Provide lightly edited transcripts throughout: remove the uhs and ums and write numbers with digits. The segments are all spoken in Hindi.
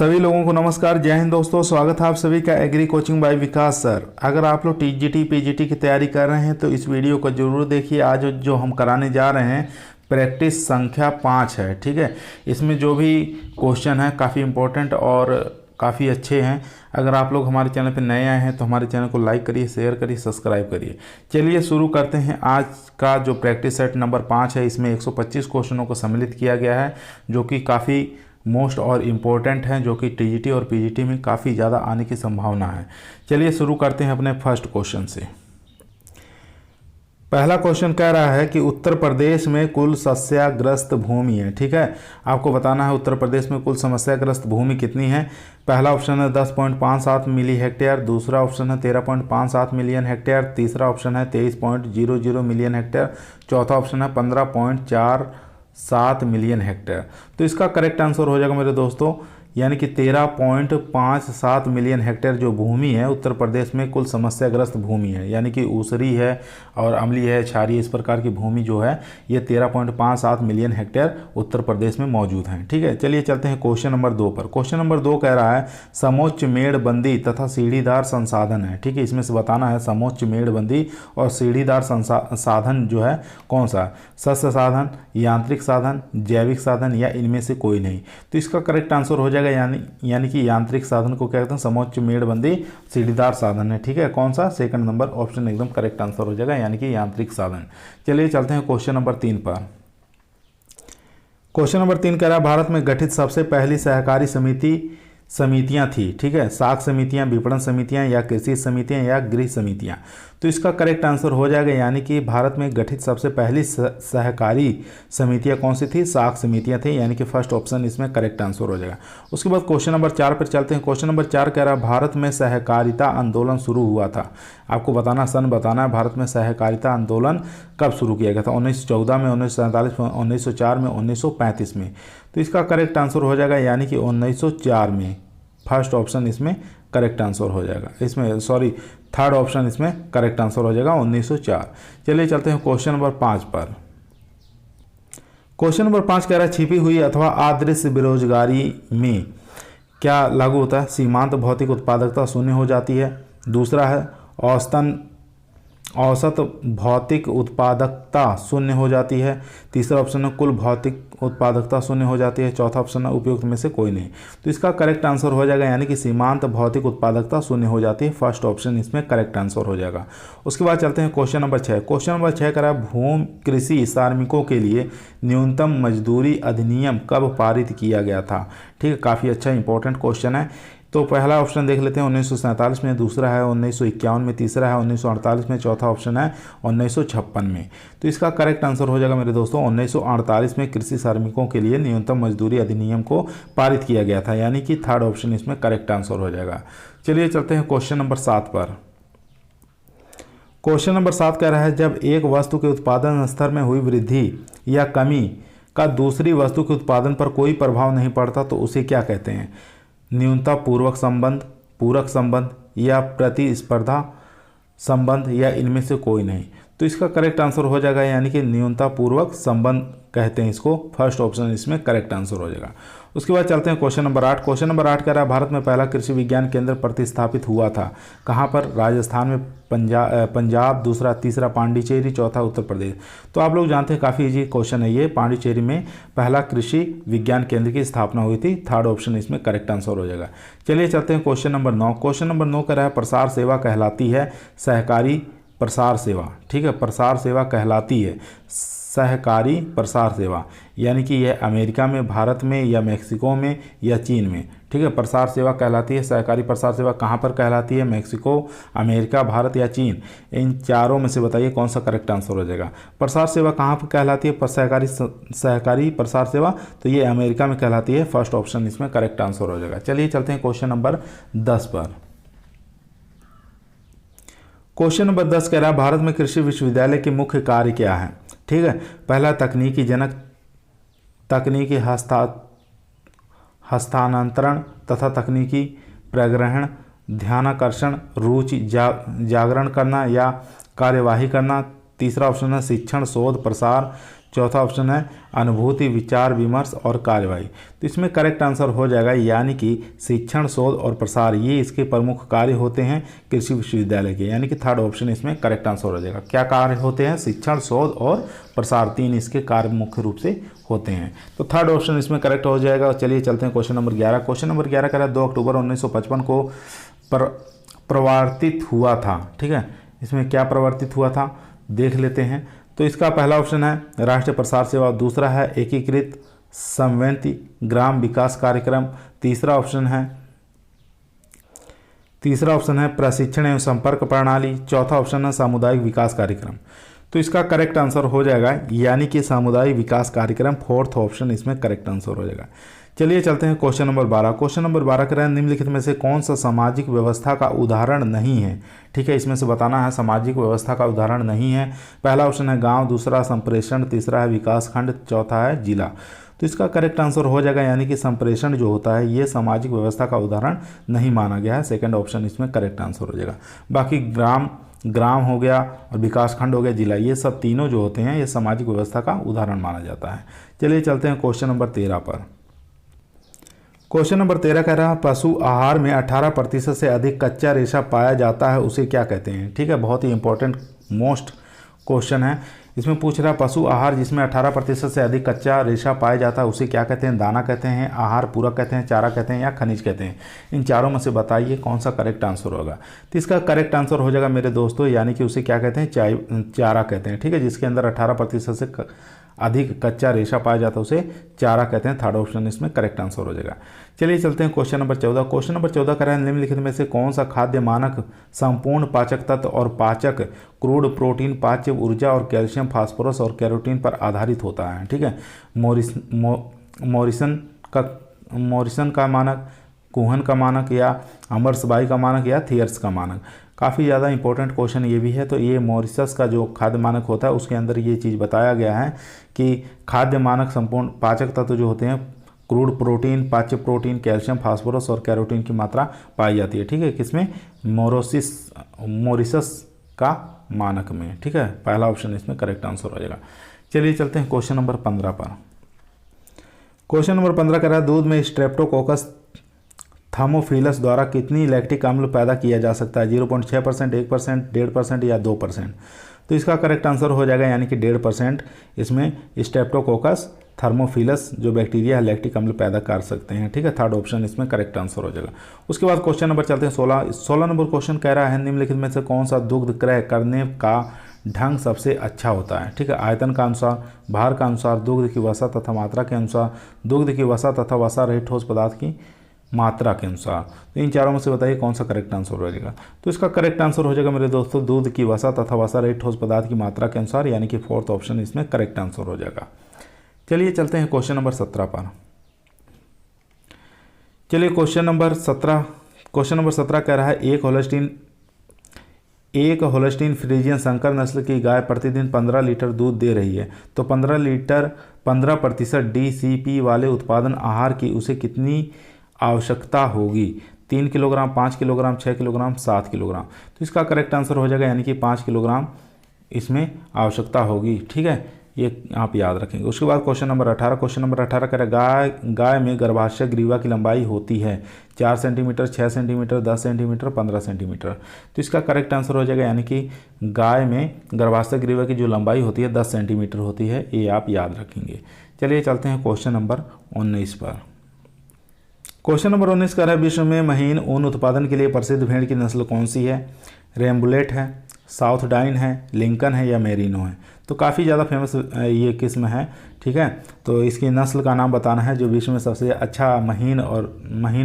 सभी लोगों को नमस्कार, जय हिंद दोस्तों। स्वागत है आप सभी का एग्री कोचिंग बाय विकास सर। अगर आप लोग टीजीटी पीजीटी की तैयारी कर रहे हैं तो इस वीडियो को जरूर देखिए। आज जो हम कराने जा रहे हैं प्रैक्टिस संख्या 5 है, ठीक है। इसमें जो भी क्वेश्चन है काफ़ी इम्पोर्टेंट और काफ़ी अच्छे हैं। अगर आप लोग हमारे चैनल पर नए आए हैं तो हमारे चैनल को लाइक करिए, शेयर करिए, सब्सक्राइब करिए। चलिए शुरू करते हैं। आज का जो प्रैक्टिस सेट नंबर 5 है इसमें 125 क्वेश्चनों को सम्मिलित किया गया है, जो कि काफ़ी मोस्ट और इम्पोर्टेंट हैं, जो कि टीजीटी और पीजीटी में काफ़ी ज़्यादा आने की संभावना है। चलिए शुरू करते हैं अपने फर्स्ट क्वेश्चन से। पहला क्वेश्चन कह रहा है कि उत्तर प्रदेश में कुल समस्याग्रस्त भूमि है, ठीक है। आपको बताना है उत्तर प्रदेश में कुल समस्याग्रस्त भूमि कितनी है। पहला ऑप्शन है 10.57 मिली हेक्टेयर, दूसरा ऑप्शन है 13.57 मिलियन हेक्टेयर, तीसरा ऑप्शन है 23.00 मिलियन हेक्टेयर, चौथा ऑप्शन है 15.47 मिलियन हेक्टेयर। तो इसका करेक्ट आंसर हो जाएगा मेरे दोस्तों, यानी कि 13.57 मिलियन हेक्टेयर जो भूमि है उत्तर प्रदेश में कुल समस्याग्रस्त भूमि है, यानी कि ऊसरी है और अम्लीय है, क्षारीय, इस प्रकार की भूमि जो है ये 13.57 मिलियन हेक्टेयर उत्तर प्रदेश में मौजूद है, ठीक है। चलिए चलते हैं क्वेश्चन नंबर 2 पर। क्वेश्चन नंबर 2 कह रहा है समोच्च मेड़बंदी तथा सीढ़ीदार संसाधन है, ठीक है। इसमें से बताना है समोच्च मेड़बंदी और सीढ़ीदार साधन जो है कौन सा, शस्य साधन, यांत्रिक साधन, जैविक साधन या इनमें से कोई नहीं। तो इसका करेक्ट आंसर हो जाएगा यानी कि यांत्रिक साधन को क्या कहते हैं, समोच्च मेड़बंदी सीढ़ीदार साधन है, ठीक है। कौन सा, सेकंड नंबर ऑप्शन एकदम करेक्ट आंसर हो जाएगा, यानी कि यांत्रिक साधन। चलिए चलते हैं क्वेश्चन नंबर 3 पर। क्वेश्चन नंबर 3 कह रहा है भारत में गठित सबसे पहली सहकारी समितियां थी, ठीक है। साख समितियां, विपणन समितियां या कृषि समितियां या गृह समितियां। तो इसका करेक्ट आंसर हो जाएगा, यानी कि भारत में गठित सबसे पहली सहकारी समितियां कौन सी थी, साख समितियां थी, यानी कि फर्स्ट ऑप्शन इसमें करेक्ट आंसर हो जाएगा। उसके बाद क्वेश्चन नंबर 4 पर चलते हैं। क्वेश्चन नंबर 4 कह रहा है भारत में सहकारिता आंदोलन शुरू हुआ था। आपको बताना, सन बताना है, भारत में सहकारिता आंदोलन कब शुरू किया गया था, 1914 में, 1947 में, 1904 में, 1935 में। तो इसका करेक्ट आंसर हो जाएगा, यानी कि 1904 में। फर्स्ट ऑप्शन इसमें करेक्ट आंसर हो जाएगा, इसमें सॉरी थर्ड ऑप्शन इसमें करेक्ट आंसर हो जाएगा 1904। चलिए चलते हैं क्वेश्चन नंबर 5 पर। क्वेश्चन नंबर 5 कह रहा है छिपी हुई अथवा अदृश्य बेरोजगारी में क्या लागू होता है। सीमांत भौतिक उत्पादकता शून्य हो जाती है, दूसरा है औसत भौतिक उत्पादकता शून्य हो जाती है, तीसरा ऑप्शन है कुल भौतिक उत्पादकता शून्य हो जाती है, चौथा ऑप्शन है उपयुक्त में से कोई नहीं। तो इसका करेक्ट आंसर हो जाएगा, यानी कि सीमांत भौतिक उत्पादकता शून्य हो जाती है। फर्स्ट ऑप्शन इसमें करेक्ट आंसर हो जाएगा। उसके बाद चलते हैं क्वेश्चन नंबर 6। क्वेश्चन नंबर 6 कह रहा है भूमि कृषि श्रमिकों के लिए न्यूनतम मजदूरी अधिनियम कब पारित किया गया था, ठीक है। काफ़ी अच्छा इंपॉर्टेंट क्वेश्चन है। तो पहला ऑप्शन देख लेते हैं 1947 में, दूसरा है 1951 में, तीसरा है 1948 में, चौथा ऑप्शन है 1956 में। तो इसका करेक्ट आंसर हो जाएगा मेरे दोस्तों 1948 में कृषि श्रमिकों के लिए न्यूनतम मजदूरी अधिनियम को पारित किया गया था, यानी कि थर्ड ऑप्शन इसमें करेक्ट आंसर हो जाएगा। चलिए चलते हैं क्वेश्चन नंबर 7 पर। क्वेश्चन नंबर 7 कह रहा है जब एक वस्तु के उत्पादन स्तर में हुई वृद्धि या कमी का दूसरी वस्तु के उत्पादन पर कोई प्रभाव नहीं पड़ता तो उसे क्या कहते हैं। न्यूनता पूर्वक संबंध, पूरक संबंध या प्रतिस्पर्धा संबंध या इनमें से कोई नहीं। तो इसका करेक्ट आंसर हो जाएगा, यानी कि न्यूनता पूर्वक संबंध कहते हैं इसको। फर्स्ट ऑप्शन इसमें करेक्ट आंसर हो जाएगा। उसके बाद चलते हैं क्वेश्चन नंबर 8। क्वेश्चन नंबर 8 कह रहा है भारत में पहला कृषि विज्ञान केंद्र प्रतिस्थापित हुआ था कहाँ पर, राजस्थान में, पंजाब, दूसरा, तीसरा पांडिचेरी, चौथा उत्तर प्रदेश। तो आप लोग जानते हैं काफ़ी इजी क्वेश्चन है ये। पांडिचेरी में पहला कृषि विज्ञान केंद्र की स्थापना हुई थी। थर्ड ऑप्शन इसमें करेक्ट आंसर हो जाएगा। चलिए चलते हैं क्वेश्चन नंबर 9। क्वेश्चन नंबर 9 कह रहा है प्रसार सेवा कहलाती है सहकारी प्रसार सेवा, ठीक है। प्रसार सेवा कहलाती है सहकारी प्रसार सेवा, यानी कि यह अमेरिका में, भारत में या मैक्सिको में या चीन में, ठीक है। प्रसार सेवा कहलाती है सहकारी प्रसार सेवा कहाँ पर कहलाती है, मैक्सिको, अमेरिका, भारत या चीन। इन चारों में से बताइए कौन सा करेक्ट आंसर हो जाएगा। प्रसार सेवा कहाँ पर कहलाती है, सहकारी प्रसार सेवा, तो ये अमेरिका में कहलाती है। फर्स्ट ऑप्शन इसमें करेक्ट आंसर हो जाएगा। चलिए चलते हैं क्वेश्चन नंबर 10 पर। क्वेश्चन नंबर 10 कह रहा है भारत में कृषि विश्वविद्यालय के मुख्य कार्य क्या है, ठीक है। पहला तकनीकी जनक, तकनीकी हस्तांतरण तथा तकनीकी प्रग्रहण, ध्यानाकर्षण, रुचि जागरण करना या कार्यवाही करना, तीसरा ऑप्शन है शिक्षण, शोध, प्रसार, चौथा ऑप्शन है अनुभूति, विचार विमर्श और कार्यवाही। तो इसमें करेक्ट आंसर हो जाएगा यानी कि शिक्षण, शोध और प्रसार, ये इसके प्रमुख कार्य होते हैं कृषि विश्वविद्यालय के, यानी कि थर्ड ऑप्शन इसमें करेक्ट आंसर हो जाएगा। क्या कार्य होते हैं? शिक्षण, शोध और प्रसार, 3 इसके कार्य मुख्य रूप से होते हैं। तो थर्ड ऑप्शन इसमें करेक्ट हो जाएगा। चलिए चलते हैं क्वेश्चन नंबर 11। क्वेश्चन नंबर 11 कह रहा है 2 अक्टूबर 1955 को प्रवर्तित हुआ था। ठीक है, इसमें क्या प्रवर्तित हुआ था देख लेते हैं। तो इसका पहला ऑप्शन है राष्ट्रीय प्रसार सेवा, दूसरा है एकीकृत समन्वय ग्राम विकास कार्यक्रम, तीसरा ऑप्शन है प्रशिक्षण एवं संपर्क प्रणाली, चौथा ऑप्शन है सामुदायिक विकास कार्यक्रम। तो इसका करेक्ट आंसर हो जाएगा यानी कि सामुदायिक विकास कार्यक्रम, फोर्थ ऑप्शन इसमें करेक्ट आंसर हो जाएगा। चलिए चलते हैं क्वेश्चन नंबर 12। क्वेश्चन नंबर 12 कह रहे हैं निम्नलिखित में से कौन सा सामाजिक व्यवस्था का उदाहरण नहीं है। ठीक है, इसमें से बताना है सामाजिक व्यवस्था का उदाहरण नहीं है। पहला ऑप्शन है गांव, दूसरा संप्रेषण, तीसरा है विकास खंड, चौथा है जिला। तो इसका करेक्ट आंसर हो जाएगा यानी कि संप्रेषण जो होता है ये सामाजिक व्यवस्था का उदाहरण नहीं माना गया है। सेकंड ऑप्शन इसमें करेक्ट आंसर हो जाएगा। बाकी ग्राम हो गया और विकास खंड हो गया, जिला, ये सब तीनों जो होते हैं ये सामाजिक व्यवस्था का उदाहरण माना जाता है। चलिए चलते हैं क्वेश्चन नंबर 13 पर। क्वेश्चन नंबर 13 कह रहा है पशु आहार में 18% से अधिक कच्चा रेशा पाया जाता है, उसे क्या कहते हैं। ठीक है, बहुत ही इंपॉर्टेंट मोस्ट क्वेश्चन है। इसमें पूछ रहा है पशु आहार जिसमें 18% से अधिक कच्चा रेशा पाया जाता है उसे क्या कहते हैं। दाना कहते हैं, आहार पूरक कहते हैं, चारा कहते हैं या खनिज कहते हैं। इन चारों में से बताइए कौन सा करेक्ट आंसर होगा। तो इसका करेक्ट आंसर हो जाएगा मेरे दोस्तों यानी कि उसे क्या कहते हैं, चारा कहते हैं। ठीक है, जिसके अंदर 18% से अधिक कच्चा रेशा पाया जाता है उसे चारा कहते हैं। थर्ड ऑप्शन इसमें करेक्ट आंसर हो जाएगा। चलिए चलते हैं क्वेश्चन नंबर 14। क्वेश्चन नंबर 14 कह रहे हैं निम्नलिखित में से कौन सा खाद्य मानक संपूर्ण पाचक तत्व और पाचक, क्रूड प्रोटीन, पाच्य ऊर्जा और कैल्शियम, फास्फोरस और कैरोटीन पर आधारित होता है। ठीक है, मॉरिसन का मानक, कुहन का मानक या अमरसबाई का मानक या थियर्स का मानक। काफ़ी ज़्यादा इंपॉर्टेंट क्वेश्चन ये भी है। तो ये मॉरिशस का जो खाद्य मानक होता है उसके अंदर ये चीज़ बताया गया है कि खाद्य मानक संपूर्ण पाचक तत्व जो होते हैं क्रूड प्रोटीन, पाच्य प्रोटीन, कैल्शियम, फास्फोरस और कैरोटीन की मात्रा पाई जाती है। ठीक है, किसमें? मॉरिशस का मानक में। ठीक है, पहला ऑप्शन इसमें करेक्ट आंसर हो जाएगा। चलिए चलते हैं क्वेश्चन नंबर 15 पर। क्वेश्चन नंबर 15 कह रहा है दूध में स्ट्रेप्टोकोकस थर्मोफिलस द्वारा कितनी लैक्टिक अम्ल पैदा किया जा सकता है। 0.6%, 1%, 1.5% या 2%। तो इसका करेक्ट आंसर हो जाएगा यानी कि 1.5% इसमें स्ट्रेप्टोकोकस थर्मोफिलस जो बैक्टीरिया है लैक्टिक अम्ल पैदा कर सकते हैं। ठीक है, थर्ड ऑप्शन इसमें करेक्ट आंसर हो जाएगा। उसके बाद क्वेश्चन नंबर चलते हैं 16 नंबर क्वेश्चन कह रहा है निम्नलिखित में से कौन सा दुग्ध क्रय करने का ढंग सबसे अच्छा होता है। ठीक है, आयतन का अनुसार, भार का अनुसार, दुग्ध की वसा तथा मात्रा के अनुसार, दुग्ध की वसा तथा वसा रहित ठोस पदार्थ की मात्रा के अनुसार। तो इन चारों में से बताइए कौन सा करेक्ट आंसर हो जाएगा। तो इसका करेक्ट आंसर हो जाएगा मेरे दोस्तों दूध की वसा तथा वसा रहित ठोस पदार्थ की मात्रा के अनुसार, यानी कि फोर्थ ऑप्शन इसमें करेक्ट आंसर हो जाएगा। चलिए चलते हैं क्वेश्चन नंबर 17 पर। चलिए क्वेश्चन नंबर 17 कह रहा है एक होल्स्टीन फ्रीजियन संकर नस्ल की गाय प्रतिदिन 15 लीटर दूध दे रही है। तो 15% DCP वाले उत्पादन आहार की उसे कितनी आवश्यकता होगी। 3 किलोग्राम, 5 किलोग्राम, 6 किलोग्राम, 7 किलोग्राम। तो इसका करेक्ट आंसर हो जाएगा यानी कि 5 किलोग्राम इसमें आवश्यकता होगी। ठीक है, ये आप याद रखेंगे। उसके बाद क्वेश्चन नंबर 18 कह रहा है गाय में गर्भाशय ग्रीवा की लंबाई होती है 4 सेंटीमीटर, 6 सेंटीमीटर, 10 सेंटीमीटर, 15 सेंटीमीटर। तो इसका करेक्ट आंसर हो जाएगा यानी कि गाय में गर्भाशय ग्रीवा की जो लंबाई होती है 10 सेंटीमीटर होती है, ये आप याद रखेंगे। चलिए चलते हैं क्वेश्चन नंबर 19 पर। क्वेश्चन नंबर 19 कह रहा है विश्व में महीन ऊन उत्पादन के लिए प्रसिद्ध भेड़ की नस्ल कौन सी है। रेम्बुलेट है, साउथ डाइन है, लिंकन है या मेरिनो है। तो काफ़ी ज़्यादा फेमस ये किस्म है। ठीक है, तो इसकी नस्ल का नाम बताना है जो विश्व में सबसे अच्छा महीन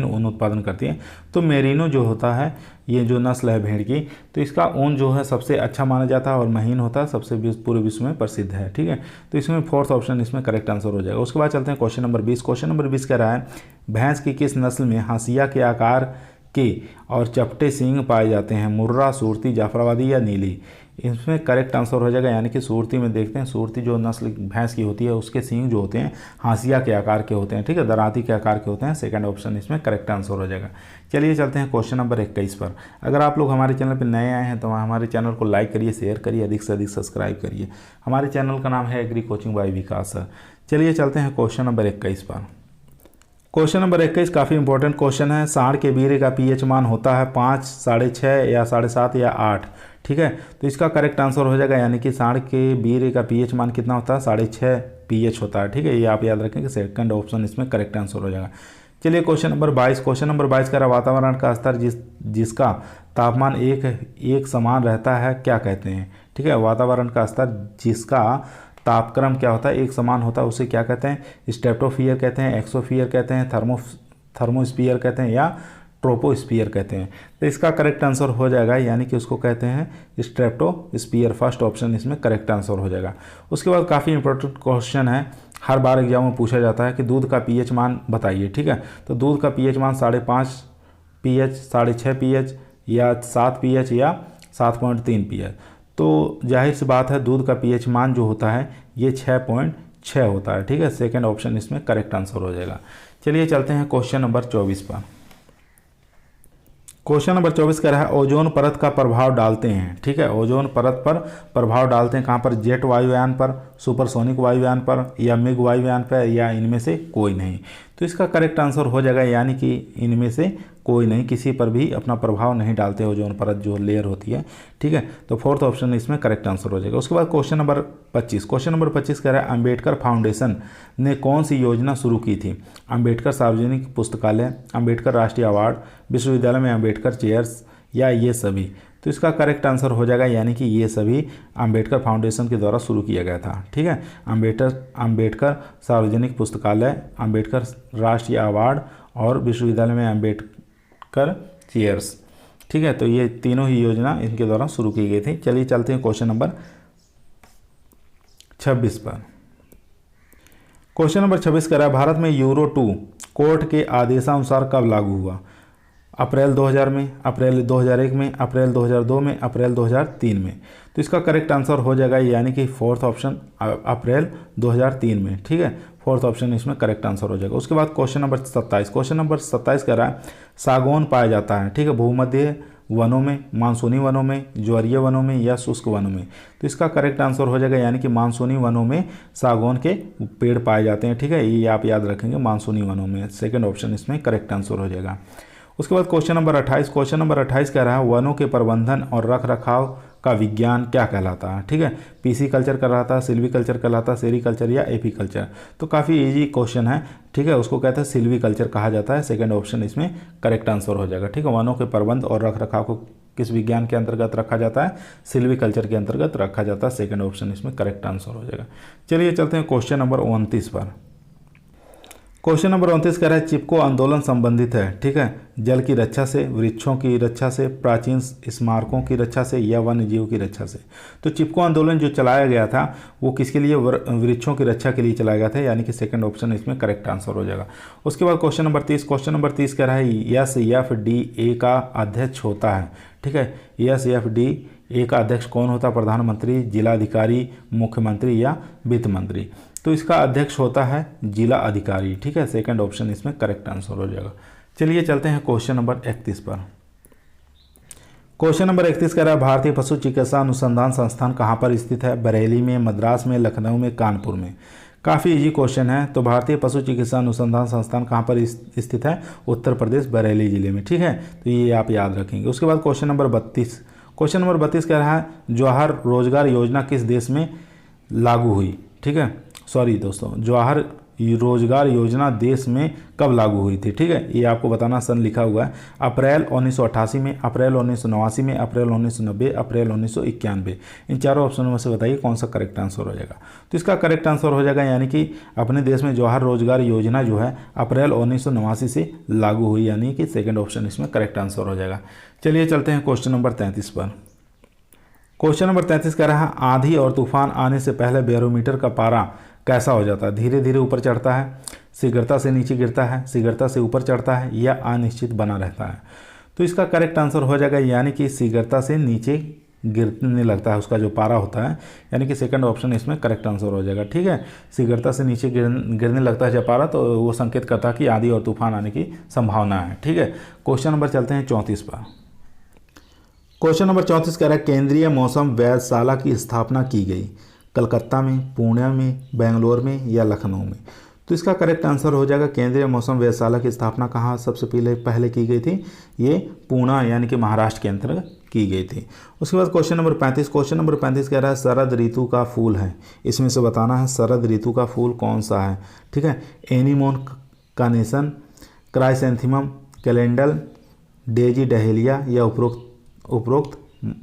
ऊन उत्पादन करती है। तो मेरिनो जो होता है ये जो नस्ल है भेड़ की, तो इसका ऊन जो है सबसे अच्छा माना जाता है और महीन होता है, सबसे पूरे विश्व में प्रसिद्ध है। ठीक है, तो इसमें फोर्थ ऑप्शन इसमें करेक्ट आंसर हो जाएगा। उसके बाद चलते हैं क्वेश्चन नंबर 20। क्वेश्चन नंबर 20 कह रहा है भैंस की किस नस्ल में हाशिया के आकार के और चपटे सींग पाए जाते हैं। मुर्रा, सूरती, जाफराबादी या नीली। इसमें करेक्ट आंसर हो जाएगा यानी कि सुरती में देखते हैं, सुरती जो नस्ल भैंस की होती है उसके सींग जो होते हैं हाशिया के आकार के होते हैं, ठीक है, दराती के आकार के होते हैं। सेकंड ऑप्शन इसमें करेक्ट आंसर हो जाएगा। चलिए चलते हैं क्वेश्चन नंबर 21 पर। अगर आप लोग हमारे चैनल पर नए आए हैं तो हमारे चैनल को लाइक करिए, शेयर करिए, अधिक से अधिक सब्सक्राइब करिए। हमारे चैनल का नाम है एग्री कोचिंग बाय विकास सर। चलिए चलते हैं क्वेश्चन नंबर 21 पर। क्वेश्चन नंबर 21 काफ़ी इंपॉर्टेंट क्वेश्चन है। सांड के बीरे का पीएच मान होता है 5, 6.5 या 7.5 या 8, ठीक है। तो इसका करेक्ट आंसर हो जाएगा यानी कि सांड के बीरे का पीएच मान कितना होता है, 6.5 पीएच होता है, ठीक है। ये आप याद रखें कि सेकंड ऑप्शन इसमें करेक्ट आंसर हो जाएगा। चलिए क्वेश्चन नंबर 22। क्वेश्चन नंबर 22 कह रहा है वातावरण का स्तर जिसका तापमान एक समान रहता है क्या कहते हैं, ठीक है। वातावरण का स्तर जिसका तापक्रम क्या होता है, एक समान होता है, उसे क्या कहते हैं, स्ट्रेटोस्फीयर कहते हैं, एक्सोस्फीयर कहते हैं, थर्मोस्फीयर कहते हैं या ट्रोपोस्फीयर कहते हैं। तो इसका करेक्ट आंसर हो जाएगा यानी कि उसको कहते हैं स्ट्रेटोस्फीयर। फर्स्ट ऑप्शन इसमें करेक्ट आंसर हो जाएगा। उसके बाद काफ़ी इंपॉर्टेंट क्वेश्चन है, हर बार एग्जाम में पूछा जाता है कि दूध का पीएच मान बताइए, ठीक है। तो दूध का पीएच मान 5.5 पीएच, 6.5 पीएच या 7 पीएच या 7.3 पीएच। तो जाहिर सी बात है दूध का पीएच मान जो होता है ये 6.6 होता है, ठीक है। सेकंड ऑप्शन इसमें करेक्ट आंसर हो जाएगा। चलिए चलते हैं क्वेश्चन नंबर 24 पर। क्वेश्चन नंबर 24 कह रहा है ओजोन परत का प्रभाव डालते हैं, ठीक है। ओजोन परत पर प्रभाव डालते हैं कहाँ पर, जेट वायुयान पर, सुपरसोनिक वायुयान पर या मिग वायुयान पर या इनमें से कोई नहीं। तो इसका करेक्ट आंसर हो जाएगा यानी कि इनमें से कोई नहीं, किसी पर भी अपना प्रभाव नहीं डालते ओजोन परत जो लेयर होती है, ठीक है। तो फोर्थ ऑप्शन इसमें करेक्ट आंसर हो जाएगा। उसके बाद क्वेश्चन नंबर 25। क्वेश्चन नंबर 25 कह रहा है अंबेडकर फाउंडेशन ने कौन सी योजना शुरू की थी। अंबेडकर सार्वजनिक पुस्तकालय, अंबेडकर राष्ट्रीय अवार्ड, विश्वविद्यालय में अंबेडकर चेयर्स या ये सभी। तो इसका करेक्ट आंसर हो जाएगा यानी कि ये सभी अंबेडकर फाउंडेशन के द्वारा शुरू किया गया था, ठीक है। अंबेडकर सार्वजनिक पुस्तकालय, अंबेडकर राष्ट्रीय अवार्ड और विश्वविद्यालय में अंबेडकर चेयर्स, ठीक है। तो ये तीनों ही योजना इनके द्वारा शुरू की गई थी। चलिए चलते हैं क्वेश्चन नंबर 26 पर। क्वेश्चन नंबर 26 कह रहा है भारत में यूरो 2 कोर्ट के आदेशानुसार कब लागू हुआ। अप्रैल 2000 में, अप्रैल 2001 में, अप्रैल 2002 में, अप्रैल 2003 में। तो इसका करेक्ट आंसर हो जाएगा यानी कि फोर्थ ऑप्शन अप्रैल 2003 में, ठीक है। फोर्थ ऑप्शन इसमें करेक्ट आंसर हो जाएगा। उसके बाद क्वेश्चन नंबर 27। क्वेश्चन नंबर 27 कह रहा है सागौन पाया जाता है, ठीक है, भूमध्य वनों में, मानसूनी वनों में, ज्वारीय वनों में या शुष्क वनों में। तो इसका करेक्ट आंसर हो जाएगा यानी कि मानसूनी वनों में सागौन के पेड़ पाए जाते हैं, ठीक है। ये आप याद रखेंगे मानसूनी वनों में। सेकंड ऑप्शन इसमें करेक्ट आंसर हो जाएगा। उसके बाद क्वेश्चन नंबर 28। क्वेश्चन नंबर 28 कह रहा है वनों के प्रबंधन और रख रखाव का विज्ञान क्या कहलाता है, ठीक है। पीसी कल्चर कहलाता है, सिल्वी कल्चर कहलाता है, सेरीकल्चर या एपी कल्चर। तो काफ़ी इजी क्वेश्चन है, ठीक है। उसको कहते हैं सिल्वी कल्चर कहा जाता है। सेकंड ऑप्शन इसमें करेक्ट आंसर हो जाएगा, ठीक है। वनों के प्रबंध और रख रखाव को किस विज्ञान के अंतर्गत रखा जाता है, सिल्वी कल्चर के अंतर्गत रखा जाता है। सेकंड ऑप्शन इसमें करेक्ट आंसर हो जाएगा। चलिए चलते हैं क्वेश्चन नंबर 29 पर। क्वेश्चन नंबर 29 कह रहा है चिपको आंदोलन संबंधित है, ठीक है, जल की रक्षा से, वृक्षों की रक्षा से, प्राचीन स्मारकों की रक्षा से या वन्य जीव की रक्षा से। तो चिपको आंदोलन जो चलाया गया था वो किसके लिए, वृक्षों की रक्षा के लिए चलाया गया था, यानी कि सेकंड ऑप्शन इसमें करेक्ट आंसर हो जाएगा। उसके बाद क्वेश्चन नंबर 30। क्वेश्चन नंबर 30 कह रहा है SFDA का अध्यक्ष होता है, ठीक है। SFDA का अध्यक्ष कौन होता है, प्रधानमंत्री, जिलाधिकारी, मुख्यमंत्री या वित्त मंत्री। तो इसका अध्यक्ष होता है जिला अधिकारी, ठीक है। सेकंड ऑप्शन इसमें करेक्ट आंसर हो जाएगा। चलिए चलते हैं क्वेश्चन नंबर 31 पर। क्वेश्चन नंबर 31 कह रहा है भारतीय पशु चिकित्सा अनुसंधान संस्थान कहाँ पर स्थित है, बरेली में, मद्रास में, लखनऊ में, कानपुर में। काफ़ी इजी क्वेश्चन है। तो भारतीय पशु चिकित्सा अनुसंधान संस्थान कहाँ पर स्थित है, उत्तर प्रदेश, बरेली जिले में, ठीक है। तो ये आप याद रखेंगे। उसके बाद क्वेश्चन नंबर 32। क्वेश्चन नंबर 32 कह रहा है जवाहर रोजगार योजना किस देश में लागू हुई, ठीक है। सॉरी दोस्तों, जवाहर रोजगार योजना देश में कब लागू हुई थी, ठीक है। ये आपको बताना सन लिखा हुआ है। अप्रैल 1988 में, अप्रैल 1989 में, अप्रैल 1990, अप्रैल 1991। इन चारों ऑप्शनों में से बताइए कौन सा करेक्ट आंसर हो जाएगा। तो इसका करेक्ट आंसर हो जाएगा यानी कि अपने देश में जवाहर रोजगार योजना जो है अप्रैल 1989 से लागू हुई, यानी कि सेकेंड ऑप्शन इसमें करेक्ट आंसर हो जाएगा। चलिए चलते हैं क्वेश्चन नंबर 33 पर। क्वेश्चन नंबर 33 कह रहा है आंधी और तूफान आने से पहले बैरोमीटर का पारा कैसा हो जाता है, धीरे धीरे ऊपर चढ़ता है, शीघ्रता से नीचे गिरता है, शीघ्रता से ऊपर चढ़ता है या अनिश्चित बना रहता है। तो इसका करेक्ट आंसर हो जाएगा यानी कि शीघ्रता से नीचे गिरने लगता है, उसका जो पारा होता है, यानी कि सेकंड ऑप्शन इसमें करेक्ट आंसर हो जाएगा। ठीक है, शीघ्रता से नीचे गिरने लगता है जब पारा, तो वो संकेत करता है कि आंधी और तूफान आने की संभावना है। ठीक है, क्वेश्चन नंबर चलते हैं 34 पर। क्वेश्चन नंबर 34 कह रहा है केंद्रीय मौसम वेधशाला की स्थापना की गई कलकत्ता में, पुणे में, बेंगलोर में या लखनऊ में। तो इसका करेक्ट आंसर हो जाएगा केंद्रीय मौसम वेधशाला की स्थापना कहाँ सबसे पहले की गई थी, ये पुणे यानी कि महाराष्ट्र के अंतर्गत की गई थी। उसके बाद क्वेश्चन नंबर 35। क्वेश्चन नंबर 35 कह रहा है शरद ऋतु का फूल है, इसमें से बताना है शरद ऋतु का फूल कौन सा है। ठीक है, anemone, carnation, chrysanthemum, calendula, daisy dahlia या उपरोक्त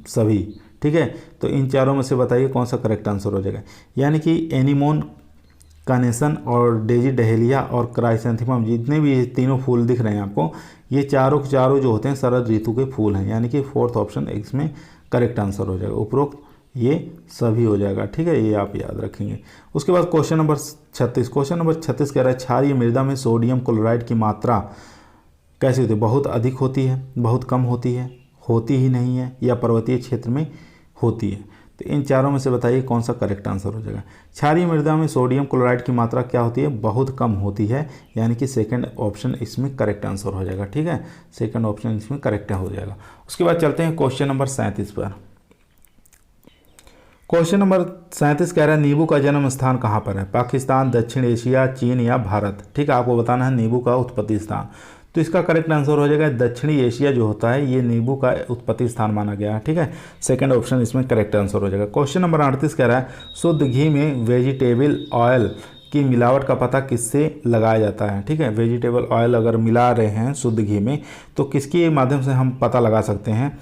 सभी। ठीक है, तो इन चारों में से बताइए कौन सा करेक्ट आंसर हो जाएगा। यानी कि एनीमोन, कार्नेशन और डेजी डहेलिया और क्राइसैंथेमम, जितने भी ये तीनों फूल दिख रहे हैं आपको, ये चारों के चारों जो होते हैं शरद ऋतु के फूल हैं, यानी कि फोर्थ ऑप्शन इसमें करेक्ट आंसर हो जाएगा, उपरोक्त ये सभी हो जाएगा। ठीक है, ये आप याद रखेंगे। उसके बाद क्वेश्चन नंबर 36। क्वेश्चन नंबर 36 कह रहा है क्षारीय मृदा में सोडियम क्लोराइड की मात्रा कैसी होती है, बहुत अधिक होती है, बहुत कम होती है, होती ही नहीं है या पर्वतीय क्षेत्र में होती है। तो इन चारों में से बताइए कौन सा करेक्ट आंसर हो जाएगा। क्षारीय मृदा में सोडियम क्लोराइड की मात्रा क्या होती है, बहुत कम होती है, यानी कि सेकंड ऑप्शन इसमें करेक्ट आंसर हो जाएगा। ठीक है, सेकंड ऑप्शन इसमें करेक्ट हो जाएगा। उसके बाद चलते हैं क्वेश्चन नंबर 37 पर। क्वेश्चन नंबर 37 कह रहा है नींबू का जन्म स्थान कहाँ पर है, पाकिस्तान, दक्षिण एशिया, चीन या भारत। ठीक है, आपको बताना है नींबू का उत्पत्ति स्थान। तो इसका करेक्ट आंसर हो जाएगा दक्षिणी एशिया जो होता है, ये नींबू का उत्पत्ति स्थान माना गया है। ठीक है, सेकंड ऑप्शन इसमें करेक्ट आंसर हो जाएगा। क्वेश्चन नंबर 38 कह रहा है शुद्ध घी में वेजिटेबल ऑयल की मिलावट का पता किससे लगाया जाता है। ठीक है, वेजिटेबल ऑयल अगर मिला रहे हैं शुद्ध घी में तो किसके माध्यम से हम पता लगा सकते हैं,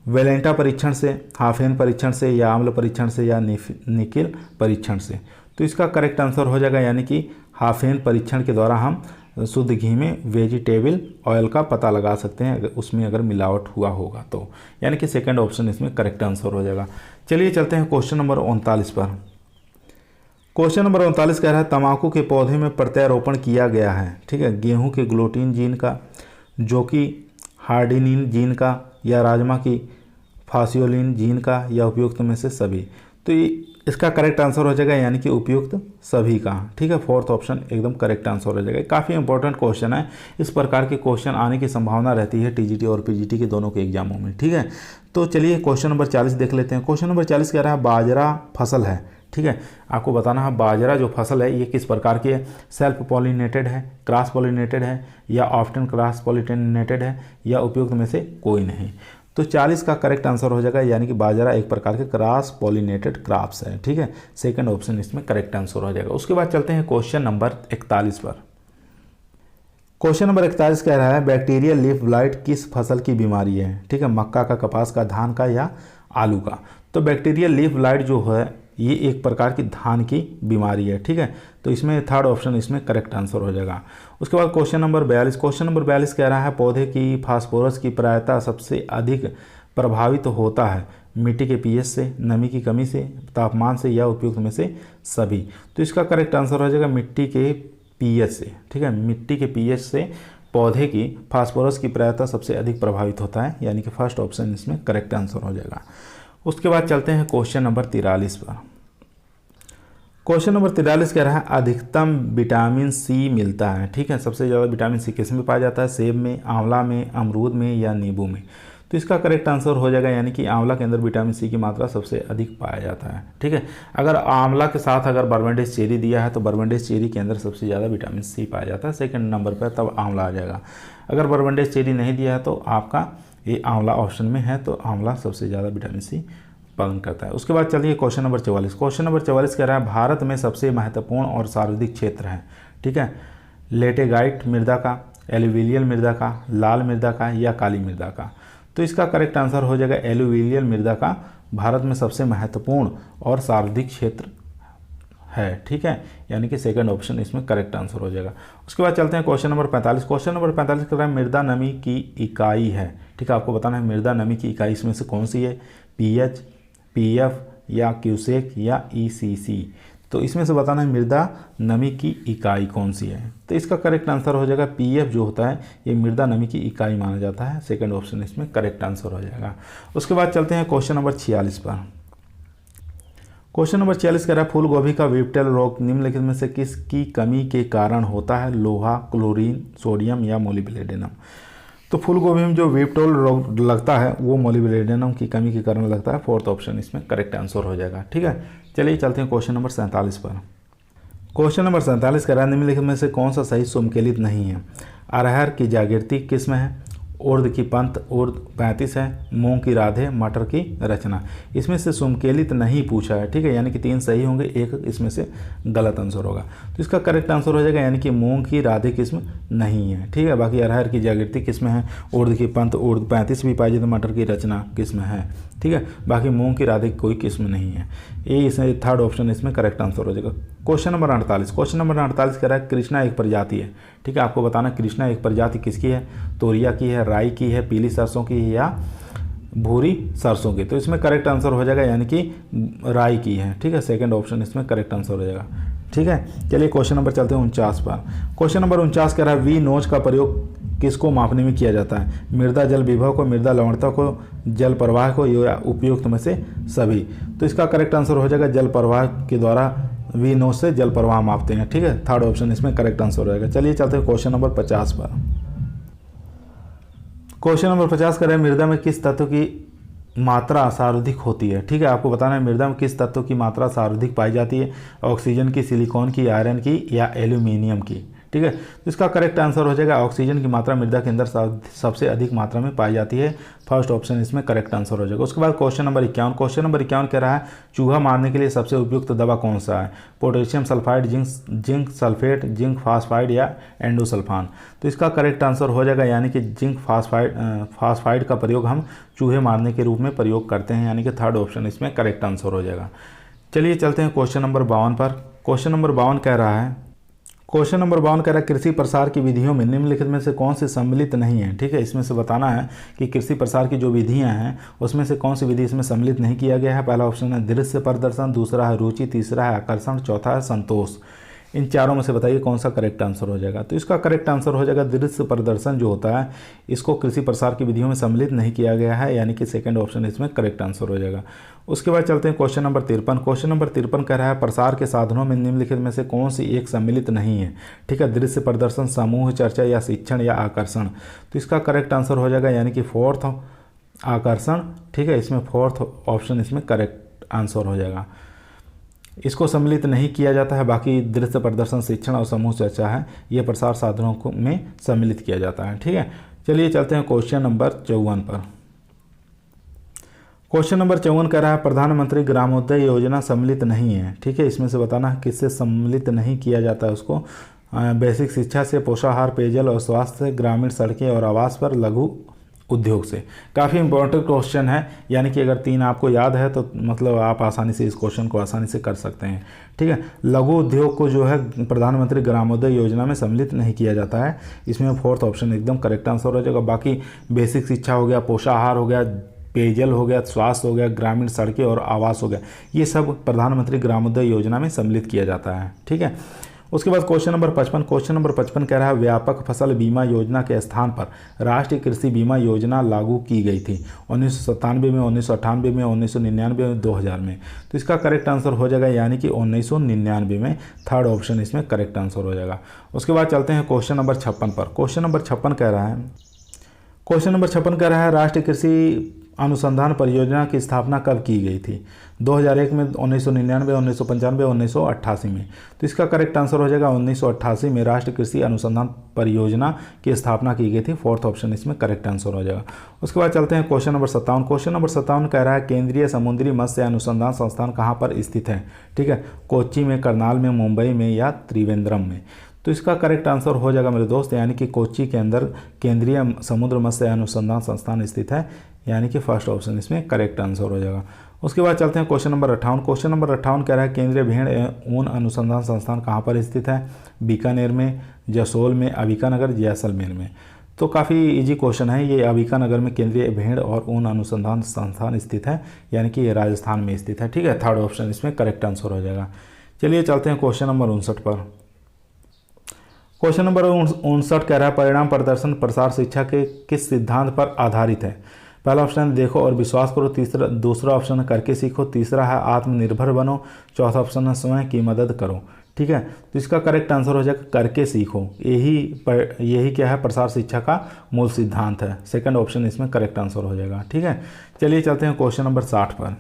वेलेंटा परीक्षण से, हाफेन परीक्षण से या आम्ल परीक्षण से या निकिल परीक्षण से। तो इसका करेक्ट आंसर हो जाएगा, यानी कि हाफेन परीक्षण के द्वारा हम शुद्ध घी में वेजिटेबल ऑयल का पता लगा सकते हैं, उसमें अगर मिलावट हुआ होगा तो, यानी कि सेकंड ऑप्शन इसमें करेक्ट आंसर हो जाएगा। चलिए चलते हैं क्वेश्चन नंबर 39 पर। क्वेश्चन नंबर 39 कह रहा है तंबाकू के पौधे में प्रत्यारोपण किया गया है। ठीक है, गेहूं के ग्लूटीन जीन का, जौ की हार्डिनिन जीन का या राजमा की फासियोलिन जीन का या उपयुक्त में से सभी। तो इसका करेक्ट आंसर हो जाएगा, यानी कि उपयुक्त सभी का। ठीक है, फोर्थ ऑप्शन एकदम करेक्ट आंसर हो जाएगा। काफ़ी इंपॉर्टेंट क्वेश्चन है, इस प्रकार के क्वेश्चन आने की संभावना रहती है टीजीटी और पीजीटी के दोनों के एग्जामों में। ठीक है, तो चलिए क्वेश्चन नंबर 40 देख लेते हैं। क्वेश्चन नंबर 40 कह रहा है बाजरा फसल है। ठीक है, आपको बताना है बाजरा जो फसल है ये किस प्रकार की है, सेल्फ पॉलिनेटेड है, क्रॉस पॉलिनेटेड है या ऑफ्टन क्रॉस पॉलिनेटेड है या उपयुक्त में से कोई नहीं। तो 40 का करेक्ट आंसर हो जाएगा, यानी कि बाजरा एक प्रकार के क्रॉस पॉलिनेटेड क्रॉप्स है। ठीक है, सेकंड ऑप्शन इसमें करेक्ट आंसर हो जाएगा। उसके बाद चलते हैं क्वेश्चन नंबर 41 पर। क्वेश्चन नंबर 41 कह रहा है बैक्टीरियल लीफ ब्लाइट किस फसल की बीमारी है। ठीक है, मक्का का, कपास का, धान का या आलू का। तो बैक्टीरियल लीफ ब्लाइट जो है ये एक प्रकार की धान की बीमारी है। ठीक है, तो इसमें थर्ड ऑप्शन इसमें करेक्ट आंसर हो जाएगा। उसके बाद क्वेश्चन नंबर 42। क्वेश्चन नंबर 42 कह रहा है पौधे की फास्फोरस की प्रायता सबसे अधिक प्रभावित होता है मिट्टी के पीएच से, नमी की कमी से, तापमान से या उपयुक्त में से सभी। तो इसका करेक्ट आंसर हो जाएगा मिट्टी के पीएच से। ठीक है, मिट्टी के पीएच से पौधे की फास्फोरस की प्रायता सबसे अधिक प्रभावित होता है, यानी कि फर्स्ट ऑप्शन इसमें करेक्ट आंसर हो जाएगा। उसके बाद चलते हैं क्वेश्चन नंबर 43 पर। क्वेश्चन नंबर 43 कह रहा है अधिकतम विटामिन सी मिलता है। ठीक है, सबसे ज़्यादा विटामिन सी किस में पाया जाता है, सेब में, आंवला में, अमरूद में या नींबू में। तो इसका करेक्ट आंसर हो जाएगा, यानी कि आंवला के अंदर विटामिन सी की मात्रा सबसे अधिक पाया जाता है। ठीक है, अगर आंवला के साथ अगर बर्बेंडेज चेरी दिया है तो बर्बेंडेज चेरी के अंदर सबसे ज़्यादा विटामिन सी पाया जाता है, सेकंड नंबर पर तब आंवला आ जाएगा। अगर बर्बेंडेज चेरी नहीं दिया है तो आपका ये आंवला ऑप्शन में है, तो आंवला सबसे ज़्यादा विटामिन सी उत्पादन करता है। उसके बाद चलिए क्वेश्चन नंबर 44। क्वेश्चन नंबर 44 कह रहा है भारत में सबसे महत्वपूर्ण और सर्वाधिक क्षेत्र है। ठीक है, लेटेगाइट मृदा का, एलुवियल मृदा का, लाल मृदा का या काली मृदा का। तो इसका करेक्ट आंसर हो जाएगा एलुवियल मृदा का भारत में सबसे महत्वपूर्ण और सर्वाधिक क्षेत्र है। ठीक है, यानी कि सेकंड ऑप्शन इसमें करेक्ट आंसर हो जाएगा। उसके बाद चलते हैं क्वेश्चन नंबर 45। क्वेश्चन नंबर 45 कह रहा है मृदा नमी की इकाई है। ठीक है, आपको बताना है मृदा नमी की इकाई इसमें से कौन सी है, पीएच, पीएफ या क्यूसेक या ईसीसी। तो इसमें से बताना है मृदा नमी की इकाई कौन सी है। तो इसका करेक्ट आंसर हो जाएगा पीएफ जो होता है ये मृदा नमी की इकाई माना जाता है। सेकंड ऑप्शन इसमें करेक्ट आंसर हो जाएगा। उसके बाद चलते हैं क्वेश्चन नंबर 46 पर। क्वेश्चन नंबर 46 कह रहा है फूल गोभी का वीपटेल रोग निम्नलिखित में से किसकी कमी के कारण होता है? लोहा, क्लोरीन, सोडियम या मोलिब्डेनम। तो फूल गोभी में जो वीपटेल रोग लगता है वो मोलिब्डेनम की कमी के कारण लगता है। फोर्थ ऑप्शन इसमें करेक्ट आंसर हो जाएगा। ठीक है, चलिए चलते हैं क्वेश्चन नंबर 47 पर। क्वेश्चन नंबर 47 कह रहा है निम्नलिखित में से कौन सा सही सुमेलित नहीं है? अरहर की जागृति किस्म है, उर्द की पंत, उर्द 35 है, मूंग की राधे, मटर की रचना। इसमें से सुमेलित नहीं पूछा है। ठीक है, यानी कि 3 सही होंगे, एक इसमें से गलत आंसर होगा। तो इसका करेक्ट आंसर हो जाएगा यानी कि मूंग की राधे किस्म नहीं है। ठीक है, बाकी अरहर की जागृति किस्म है, उर्द की पंत, उर्द 35 भी पाई जाती, मटर की रचना किस्म है। ठीक है, बाकी मूंग की राधे की कोई किस्म नहीं है। ये इसमें थर्ड ऑप्शन इसमें करेक्ट आंसर हो जाएगा। Question number 48। क्वेश्चन नंबर 48 कह रहा है कृष्णा एक प्रजाति है। ठीक है, आपको बताना कृष्णा एक प्रजाति किसकी है? तोरिया की है, राई की है, पीली सरसों की है या भूरी सरसों की। तो इसमें करेक्ट आंसर हो जाएगा यानी कि राई की है। ठीक है, सेकंड ऑप्शन इसमें करेक्ट आंसर हो जाएगा। ठीक है, चलिए क्वेश्चन नंबर चलते हैं 49 पर। क्वेश्चन नंबर 49 कह रहा है वी नोच का प्रयोग किसको मापने में किया जाता है? मृदा जल विभव को, मृदा लवणता को, जल प्रवाह को या उपयुक्त में से सभी। तो इसका करेक्ट आंसर हो जाएगा जल प्रवाह के द्वारा वी नोच से जल प्रवाह मापते हैं। ठीक है, थर्ड ऑप्शन इसमें करेक्ट आंसर हो जाएगा। चलिए चलते हैं क्वेश्चन नंबर 50 पर। क्वेश्चन नंबर 50 कह रहे हैं मृदा में किस तत्व की मात्रा सर्वाधिक होती है? ठीक है, आपको बताना है मृदा में किस तत्व की मात्रा सर्वाधिक पाई जाती है? ऑक्सीजन की, सिलिकॉन की, आयरन की या एल्यूमिनियम की। ठीक है, तो इसका करेक्ट आंसर हो जाएगा ऑक्सीजन की मात्रा मृदा के अंदर सबसे अधिक मात्रा में पाई जाती है। फर्स्ट ऑप्शन इसमें करेक्ट आंसर हो जाएगा। उसके बाद क्वेश्चन नंबर 51। क्वेश्चन नंबर 51 कह रहा है चूहा मारने के लिए सबसे उपयुक्त दवा कौन सा है? Potassium sulphide, zinc sulphate, zinc phosphide या एंडोसल्फान। तो इसका करेक्ट आंसर हो जाएगा यानी कि जिंक फास्फाइड का प्रयोग हम चूहे मारने के रूप में प्रयोग करते हैं, यानी कि थर्ड ऑप्शन इसमें करेक्ट आंसर हो जाएगा। चलिए चलते हैं क्वेश्चन नंबर 52 पर। क्वेश्चन नंबर 52 कह रहा है कृषि प्रसार की विधियों में निम्नलिखित में से कौन सी सम्मिलित नहीं है? ठीक है, इसमें से बताना है कि कृषि प्रसार की जो विधियां हैं उसमें से कौन सी विधि इसमें सम्मिलित नहीं किया गया है। पहला ऑप्शन है दृश्य प्रदर्शन, दूसरा है रुचि, तीसरा है आकर्षण, चौथा है संतोष। इन चारों में से बताइए कौन सा करेक्ट आंसर हो जाएगा। तो इसका करेक्ट आंसर हो जाएगा दृश्य प्रदर्शन जो होता है इसको कृषि प्रसार की विधियों में सम्मिलित नहीं किया गया है, यानी कि सेकंड ऑप्शन इसमें करेक्ट आंसर हो जाएगा। उसके बाद चलते हैं क्वेश्चन नंबर 53। क्वेश्चन नंबर 53 कह रहा है प्रसार के साधनों में निम्नलिखित में से कौन सी एक सम्मिलित नहीं है? ठीक है, दृश्य प्रदर्शन, समूह चर्चा या शिक्षण या आकर्षण। तो इसका करेक्ट आंसर हो जाएगा यानी कि फोर्थ आकर्षण। ठीक है, इसमें फोर्थ ऑप्शन इसमें करेक्ट आंसर हो जाएगा। इसको सम्मिलित नहीं किया जाता है, बाकी दृश्य प्रदर्शन, शिक्षण और समूह चर्चा है ये प्रसार साधनों को में सम्मिलित किया जाता है। ठीक है, चलिए चलते हैं क्वेश्चन नंबर 54 पर। क्वेश्चन नंबर 54 कह रहा है प्रधानमंत्री ग्रामोदय योजना सम्मिलित नहीं है। ठीक है, इसमें से बताना है किससे सम्मिलित नहीं किया जाता है उसको। बेसिक शिक्षा से, पोषाहार, पेयजल और स्वास्थ्य से, ग्रामीण सड़कें और आवास पर, लघु उद्योग से। काफ़ी इंपॉर्टेंट क्वेश्चन है, यानी कि अगर 3 आपको याद है तो मतलब आप आसानी से इस क्वेश्चन को आसानी से कर सकते हैं। ठीक है, लघु उद्योग को जो है प्रधानमंत्री ग्रामोदय योजना में सम्मिलित नहीं किया जाता है, इसमें फोर्थ ऑप्शन एकदम करेक्ट आंसर हो जाएगा। बाकी बेसिक शिक्षा हो गया, पोषाहार हो गया, पेयजल हो गया, स्वास्थ्य हो गया, ग्रामीण सड़कें और आवास हो गया, ये सब प्रधानमंत्री ग्रामोदय योजना में सम्मिलित किया जाता है। ठीक है, उसके बाद क्वेश्चन नंबर 55। क्वेश्चन नंबर 55 कह रहा है व्यापक फसल बीमा योजना के स्थान पर राष्ट्रीय कृषि बीमा योजना लागू की गई थी 1997 में, 1998 में, 1999 में, 2000 में। तो इसका करेक्ट आंसर हो जाएगा यानी कि 1999 में। थर्ड ऑप्शन इसमें करेक्ट आंसर हो जाएगा। उसके बाद चलते हैं क्वेश्चन नंबर 56 पर। क्वेश्चन नंबर 56 कह रहा है राष्ट्रीय कृषि अनुसंधान परियोजना की स्थापना कब की गई थी? 2001 में, 1999, 1995, 1988 में। तो इसका करेक्ट आंसर हो जाएगा 1988 में राष्ट्रीय कृषि अनुसंधान परियोजना की स्थापना की गई थी। फोर्थ ऑप्शन इसमें करेक्ट आंसर हो जाएगा। उसके बाद चलते हैं क्वेश्चन नंबर 57। क्वेश्चन नंबर 57 कह रहा है केंद्रीय समुद्री मत्स्य अनुसंधान संस्थान कहाँ पर स्थित है? ठीक है, कोच्चि में, करनाल में, मुंबई में या त्रिवेंद्रम में। तो इसका करेक्ट आंसर हो जाएगा मेरे दोस्त यानी कि कोच्चि के अंदर केंद्रीय समुद्र मत्स्य अनुसंधान संस्थान स्थित है, यानी कि फर्स्ट ऑप्शन इसमें करेक्ट आंसर हो जाएगा। उसके बाद चलते हैं क्वेश्चन नंबर 58। क्वेश्चन नंबर 58 कह रहा है केंद्रीय भेड़ एवं ऊन अनुसंधान संस्थान कहाँ पर स्थित है? बीकानेर में, जसोल में, अंबिकानगर, जैसलमेर में। तो काफ़ी इजी क्वेश्चन है ये। अंबिकानगर में केंद्रीय भेड़ और ऊन अनुसंधान संस्थान स्थित है, यानी कि ये राजस्थान में स्थित है। ठीक है, थर्ड ऑप्शन इसमें करेक्ट आंसर हो जाएगा। चलिए चलते हैं क्वेश्चन नंबर 59 पर। क्वेश्चन नंबर 59 कह रहा है परिणाम प्रदर्शन प्रसार शिक्षा के किस सिद्धांत पर आधारित है। पहला ऑप्शन है देखो और विश्वास करो, दूसरा ऑप्शन है करके सीखो, तीसरा है आत्मनिर्भर बनो, चौथा ऑप्शन है स्वयं की मदद करो। ठीक है, तो इसका करेक्ट आंसर हो जाएगा करके सीखो। यही क्या है, प्रसार शिक्षा का मूल सिद्धांत है। सेकंड ऑप्शन इसमें करेक्ट आंसर हो जाएगा। ठीक है, चलिए चलते हैं क्वेश्चन नंबर 60 पर।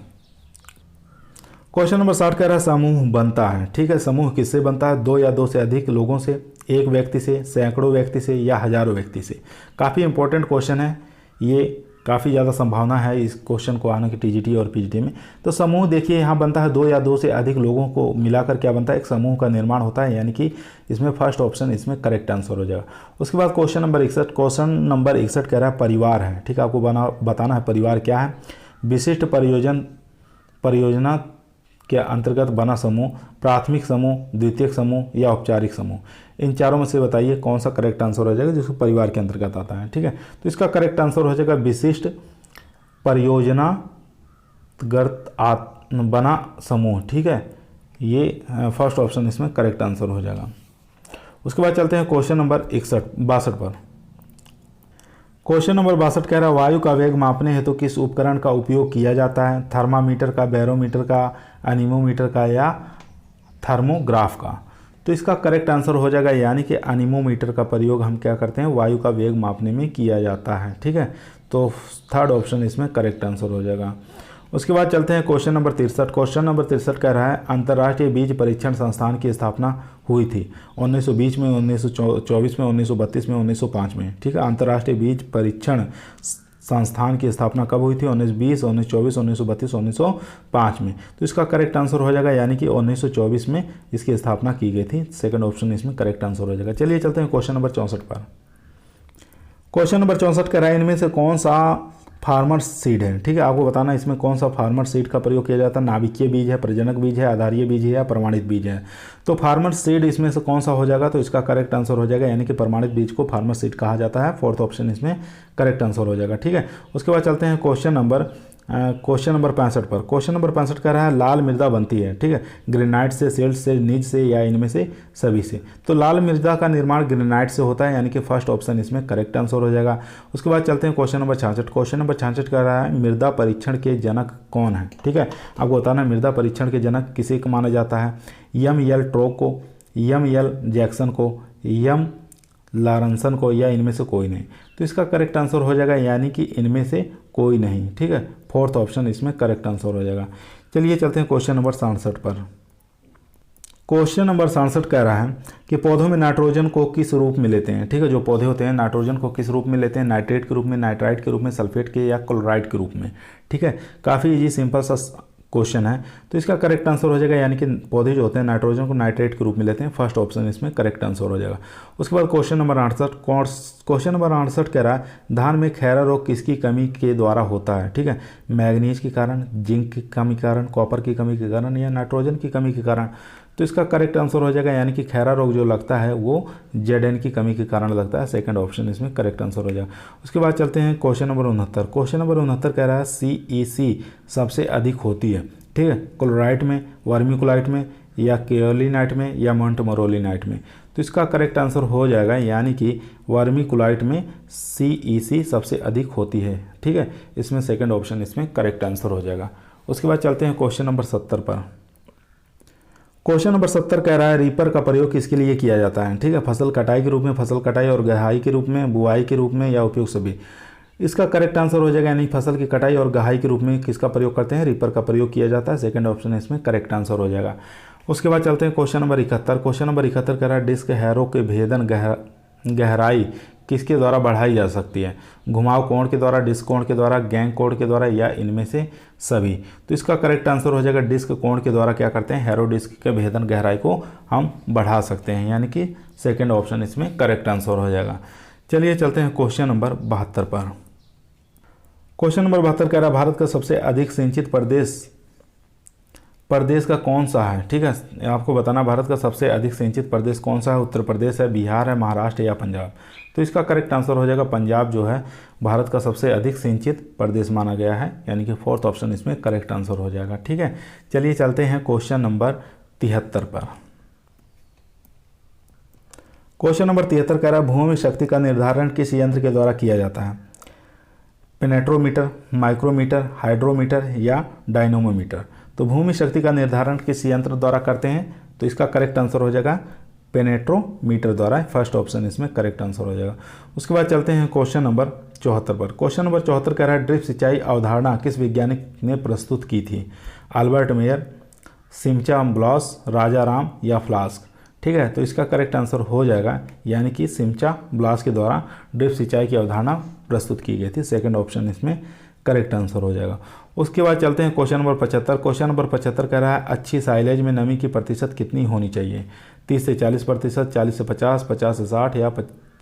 क्वेश्चन नंबर 60 कह रहा है समूह बनता है। ठीक है, समूह किससे बनता है, दो या दो से अधिक लोगों से, एक व्यक्ति से, सैकड़ों व्यक्ति से या हजारों व्यक्ति से। काफ़ी इंपॉर्टेंट क्वेश्चन है ये, काफ़ी ज़्यादा संभावना है इस क्वेश्चन को आने की टीजीटी और पीजीटी में। तो समूह देखिए यहाँ बनता है दो या दो से अधिक लोगों को मिलाकर क्या बनता है, एक समूह का निर्माण होता है, यानी कि इसमें फर्स्ट ऑप्शन इसमें करेक्ट आंसर हो जाएगा। उसके बाद क्वेश्चन नंबर 61 कह रहा है परिवार है। ठीक है, आपको बताना है परिवार क्या है। विशिष्ट परियोजना के अंतर्गत बना समूह, प्राथमिक समूह, द्वितीयक समूह या औपचारिक समूह। इन चारों में से बताइए कौन सा करेक्ट आंसर हो जाएगा जिसको परिवार के अंतर्गत आता है। ठीक है, तो इसका करेक्ट आंसर हो जाएगा विशिष्ट परियोजनागत बना समूह। ठीक है, ये फर्स्ट ऑप्शन इसमें करेक्ट आंसर हो जाएगा। उसके बाद चलते हैं क्वेश्चन नंबर 62 पर। क्वेश्चन नंबर 62 कह रहा है वायु का वेग मापने हेतु किस उपकरण का उपयोग किया जाता है, थर्मामीटर का, बैरोमीटर का, एनीमोमीटर का या थर्मोग्राफ का। तो इसका करेक्ट आंसर हो जाएगा यानी कि एनीमोमीटर का प्रयोग हम क्या करते हैं, वायु का वेग मापने में किया जाता है। ठीक है, तो थर्ड ऑप्शन इसमें करेक्ट आंसर हो जाएगा। उसके बाद चलते हैं क्वेश्चन नंबर 63। क्वेश्चन नंबर 63 कह रहा है अंतर्राष्ट्रीय बीज परीक्षण संस्थान की स्थापना हुई थी 1920 में, 1924 में, 1932 में, 1905 में। ठीक है, अंतर्राष्ट्रीय बीज परीक्षण संस्थान की स्थापना कब हुई थी, 1920, 1924, 1932, 1905 में। तो इसका करेक्ट आंसर हो जाएगा यानी कि 1924 में इसकी स्थापना की गई थी। सेकंड ऑप्शन इसमें करेक्ट आंसर हो जाएगा। चलिए चलते हैं क्वेश्चन नंबर 64 पर। क्वेश्चन नंबर 64 कह रहा है इनमें से कौन सा फार्मर सीड है। ठीक है, आपको बताना इसमें कौन सा फार्मर सीड का प्रयोग किया जाता है, नाभिकीय बीज है, प्रजनक बीज है, आधारीय बीज है या प्रमाणित बीज है। तो फार्मर सीड इसमें से कौन सा हो जाएगा, तो इसका करेक्ट आंसर हो जाएगा यानी कि प्रमाणित बीज को फार्मर सीड कहा जाता है। फोर्थ ऑप्शन इसमें करेक्ट आंसर हो जाएगा। ठीक है, उसके बाद चलते हैं क्वेश्चन नंबर 65 पर। क्वेश्चन नंबर 65 कह रहा है लाल मृदा बनती है। ठीक है, ग्रेनाइट से, सिल्ट से, निज से या इनमें से सभी से। तो लाल मृदा का निर्माण ग्रेनाइट से होता है यानी कि फर्स्ट ऑप्शन इसमें करेक्ट आंसर हो जाएगा। उसके बाद चलते हैं क्वेश्चन नंबर 66। क्वेश्चन नंबर 66 कह रहा है मृदा परीक्षण के जनक कौन है। ठीक है, आपको बताना मृदा परीक्षण के जनक किसे को माना जाता है, एल ट्रोक को, एल जैक्सन को, लॉरेंसन को या इनमें से कोई नहीं। तो इसका करेक्ट आंसर हो जाएगा यानी कि इनमें से कोई नहीं। ठीक है, फोर्थ ऑप्शन इसमें करेक्ट आंसर हो जाएगा। चलिए चलते हैं क्वेश्चन नंबर 67 पर। क्वेश्चन नंबर 67 कह रहा है कि पौधों में नाइट्रोजन को किस रूप में लेते हैं। ठीक है, जो पौधे होते हैं नाइट्रोजन को किस रूप में लेते हैं, नाइट्रेट के रूप में, नाइट्राइट के रूप में, सल्फेट के या क्लोराइड के रूप में। ठीक है, काफ़ी इजी सिंपल सा क्वेश्चन है। तो इसका करेक्ट आंसर हो जाएगा यानी कि पौधे जो होते हैं नाइट्रोजन को नाइट्रेट के रूप में लेते हैं। फर्स्ट ऑप्शन इसमें करेक्ट आंसर हो जाएगा। उसके बाद क्वेश्चन नंबर 68। क्वेश्चन नंबर 68 कह रहा है धान में खैरा रोग किसकी कमी के द्वारा होता है। ठीक है, मैग्नीज के कारण, जिंक की कमी के कारण, कॉपर की कमी के कारण या नाइट्रोजन की कमी के कारण। तो इसका करेक्ट आंसर हो जाएगा यानी कि खैरा रोग जो लगता है वो Zn की कमी के कारण लगता है। सेकंड ऑप्शन इसमें करेक्ट आंसर हो जाएगा। उसके बाद चलते हैं क्वेश्चन नंबर 69। क्वेश्चन नंबर 69 कह रहा है CEC सबसे अधिक होती है। ठीक है, क्लोराइट में, वर्मिकुलाइट में या केओलिनाइट में या मोंटमोरोलिनाइट में। तो इसका करेक्ट आंसर हो जाएगा यानी कि वर्मिकुलाइट में CEC सबसे अधिक होती है। ठीक है, इसमें सेकंड ऑप्शन इसमें करेक्ट आंसर हो जाएगा। उसके बाद चलते हैं क्वेश्चन नंबर 70 पर। क्वेश्चन नंबर 70 कह रहा है रीपर का प्रयोग किसके लिए किया जाता है। ठीक है, फसल कटाई के रूप में, फसल कटाई और गहाई के रूप में, बुआई के रूप में या उपयोग सभी। इसका करेक्ट आंसर हो जाएगा यानी फसल की कटाई और गहाई के रूप में किसका प्रयोग करते हैं, रीपर का प्रयोग किया जाता है। सेकंड ऑप्शन इसमें करेक्ट आंसर हो जाएगा। उसके बाद चलते हैं क्वेश्चन नंबर 71। क्वेश्चन नंबर 71 कह रहा है डिस्क हैरो के भेदन गहराई किसके द्वारा बढ़ाई जा सकती है, घुमाव कोण के द्वारा, डिस्क कोण के द्वारा, गैंग कोण के द्वारा या इनमें से सभी। तो इसका करेक्ट आंसर हो जाएगा डिस्क कोण के द्वारा क्या करते हैं, हैरो डिस्क के भेदन गहराई को हम बढ़ा सकते हैं, यानी कि सेकंड ऑप्शन इसमें करेक्ट आंसर हो जाएगा। चलिए चलते हैं क्वेश्चन नंबर 72 पर। क्वेश्चन नंबर 72 कह रहा है भारत का सबसे अधिक सिंचित प्रदेश का कौन सा है। ठीक है, आपको बताना भारत का सबसे अधिक सिंचित प्रदेश कौन सा है, उत्तर प्रदेश है, बिहार है, महाराष्ट्र या पंजाब। तो इसका करेक्ट आंसर हो जाएगा पंजाब जो है भारत का सबसे अधिक सिंचित प्रदेश माना गया है, यानी कि फोर्थ ऑप्शन इसमें करेक्ट आंसर हो जाएगा। ठीक है, चलिए चलते हैं क्वेश्चन नंबर 73 पर। क्वेश्चन नंबर 73 कह रहा है भूमि शक्ति का निर्धारण किस यंत्र के द्वारा किया जाता है? पेनेट्रोमीटर, माइक्रोमीटर, हाइड्रोमीटर या डायनोमोमीटर। तो भूमि शक्ति का निर्धारण किस यंत्र द्वारा करते हैं? तो इसका करेक्ट आंसर हो जाएगा पेनेट्रोमीटर द्वारा। फर्स्ट ऑप्शन इसमें करेक्ट आंसर हो जाएगा। उसके बाद चलते हैं क्वेश्चन नंबर 74 पर। क्वेश्चन नंबर 74 कह रहा है ड्रिप सिंचाई अवधारणा किस वैज्ञानिक ने प्रस्तुत की थी? अल्बर्ट मेयर, सिमचा ब्लॉस, राजा राम या फ्लास्क। ठीक है, तो इसका करेक्ट आंसर हो जाएगा यानी कि सिमचा ब्लॉस के द्वारा ड्रिप सिंचाई की अवधारणा प्रस्तुत की गई थी। सेकंड ऑप्शन इसमें करेक्ट आंसर हो जाएगा। उसके बाद चलते हैं क्वेश्चन नंबर 75। क्वेश्चन नंबर 75 कह रहा है अच्छी साइलेज में नमी की प्रतिशत कितनी होनी चाहिए? 30 से 40%, 40 से 50, 50 से 60 या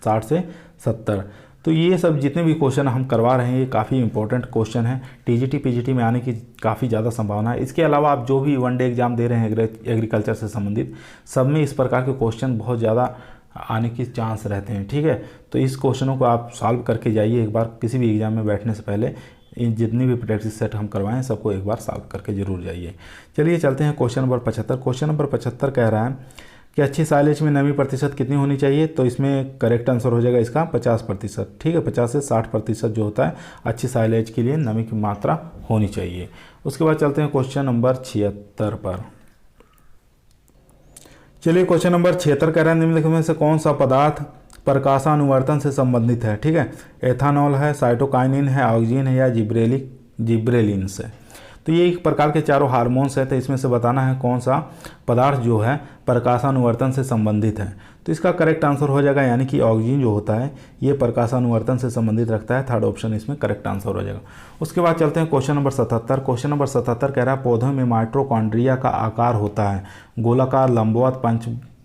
60 से 70। तो ये सब जितने भी क्वेश्चन हम करवा रहे हैं ये काफ़ी इंपॉर्टेंट क्वेश्चन है, टीजीटी पीजीटी में आने की काफ़ी ज़्यादा संभावना है। इसके अलावा आप जो भी वनडे एग्जाम दे रहे हैं एग्रीकल्चर से संबंधित, सब में इस प्रकार के क्वेश्चन बहुत ज़्यादा आने की चांस रहते हैं। ठीक है, तो इस क्वेश्चनों को आप सॉल्व करके जाइए एक बार, किसी भी एग्जाम में बैठने से पहले इन जितनी भी प्रैक्टिस सेट हम करवाएं सबको एक बार सॉल्व करके जरूर जाइए। चलिए चलते हैं क्वेश्चन नंबर 75। क्वेश्चन नंबर 75 कह रहा है कि अच्छी साइलेज में नमी प्रतिशत कितनी होनी चाहिए? तो इसमें करेक्ट आंसर हो जाएगा इसका 50%। ठीक है, 50 से 60% जो होता है अच्छी साइलेज के लिए नमी की मात्रा होनी चाहिए। उसके बाद चलते हैं क्वेश्चन नंबर 76 पर। चलिए क्वेश्चन नंबर 76 कह रहा है निम्नलिखित में से कौन सा पदार्थ प्रकाशानुवर्तन से संबंधित है? ठीक है, एथानॉल है, साइटोकाइनिन है, ऑक्सीजन है या जिब्रेलिन्स है। तो ये एक प्रकार के चारों हार्मोन्स है, तो इसमें से बताना है कौन सा पदार्थ जो है प्रकाशानुवर्तन से संबंधित है। तो इसका करेक्ट आंसर हो जाएगा यानी कि ऑक्सीजन जो होता है ये प्रकाशानुवर्तन से संबंधित रखता है। थर्ड ऑप्शन इसमें करेक्ट आंसर हो जाएगा। उसके बाद चलते हैं क्वेश्चन नंबर 77। क्वेश्चन नंबर 77 कह रहा है पौधों में माइटोकॉन्ड्रिया का आकार होता है गोलाकार, लंबवत,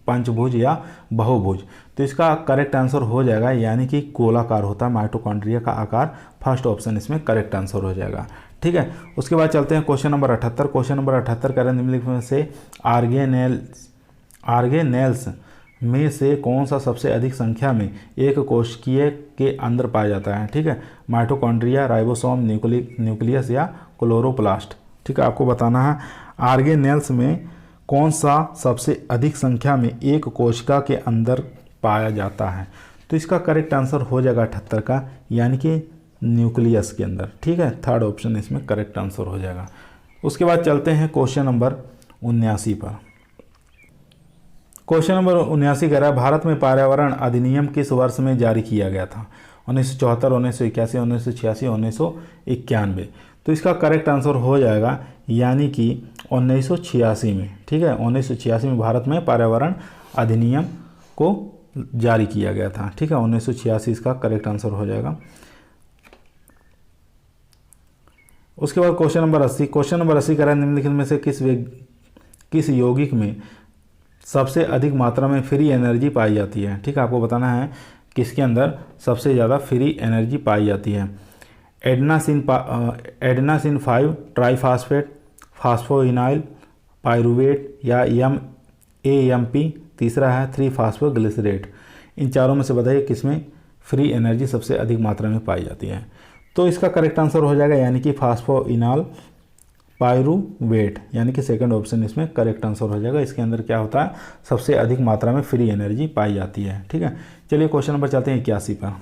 पंचभुज या बहुभुज। तो इसका करेक्ट आंसर हो जाएगा यानी कि गोलाकार होता है माइटोकॉन्ड्रिया का आकार। फर्स्ट ऑप्शन इसमें करेक्ट आंसर हो जाएगा। ठीक है, उसके बाद चलते हैं क्वेश्चन नंबर 78। क्वेश्चन नंबर 78 कह रहे हैं निम्नलिखित में से ऑर्गेनेल्स में से कौन सा सबसे अधिक संख्या में एक कोशिकीय के अंदर पाया जाता है? ठीक है, माइटोकॉन्ड्रिया, राइबोसोम, न्यूक्लियस या क्लोरोप्लास्ट। ठीक है, आपको बताना है ऑर्गेनेल्स में कौन सा सबसे अधिक संख्या में एक कोशिका के अंदर पाया जाता है। तो इसका करेक्ट आंसर हो जाएगा 78 का यानी कि न्यूक्लियस के अंदर। ठीक है, थर्ड ऑप्शन इसमें करेक्ट आंसर हो जाएगा। उसके बाद चलते हैं क्वेश्चन नंबर 79 पर। क्वेश्चन नंबर 79 कह रहा है भारत में पर्यावरण अधिनियम किस वर्ष में जारी किया गया था? 1974, 1981, 1986, 1991। तो इसका करेक्ट आंसर हो जाएगा यानी कि 1986 में। ठीक है, 1986 में भारत में पर्यावरण अधिनियम को जारी किया गया था। ठीक है, 1986 इसका करेक्ट आंसर हो जाएगा। उसके बाद क्वेश्चन नंबर 80। क्वेश्चन नंबर 80 कह रहा है निम्नलिखित में से किस यौगिक में सबसे अधिक मात्रा में फ्री एनर्जी पाई जाती है? ठीक है, आपको बताना है किसके अंदर सबसे ज़्यादा फ्री एनर्जी पाई जाती है। एडेनासिन 5 ट्राइफॉस्फेट, फास्फोइनाइल, पायरुवेट या AMP। तीसरा है 3-फॉस्फोग्लिसरेट। इन चारों में से बताइए किसमें फ्री एनर्जी सबसे अधिक मात्रा में पाई जाती है। तो इसका करेक्ट आंसर हो जाएगा यानी कि फास्फोइनाल पायरुवेट यानी कि सेकंड ऑप्शन इसमें करेक्ट आंसर हो जाएगा। इसके अंदर क्या होता है सबसे अधिक मात्रा में फ्री एनर्जी पाई जाती है। ठीक है, चलिए क्वेश्चन नंबर चलते हैं 81 पर।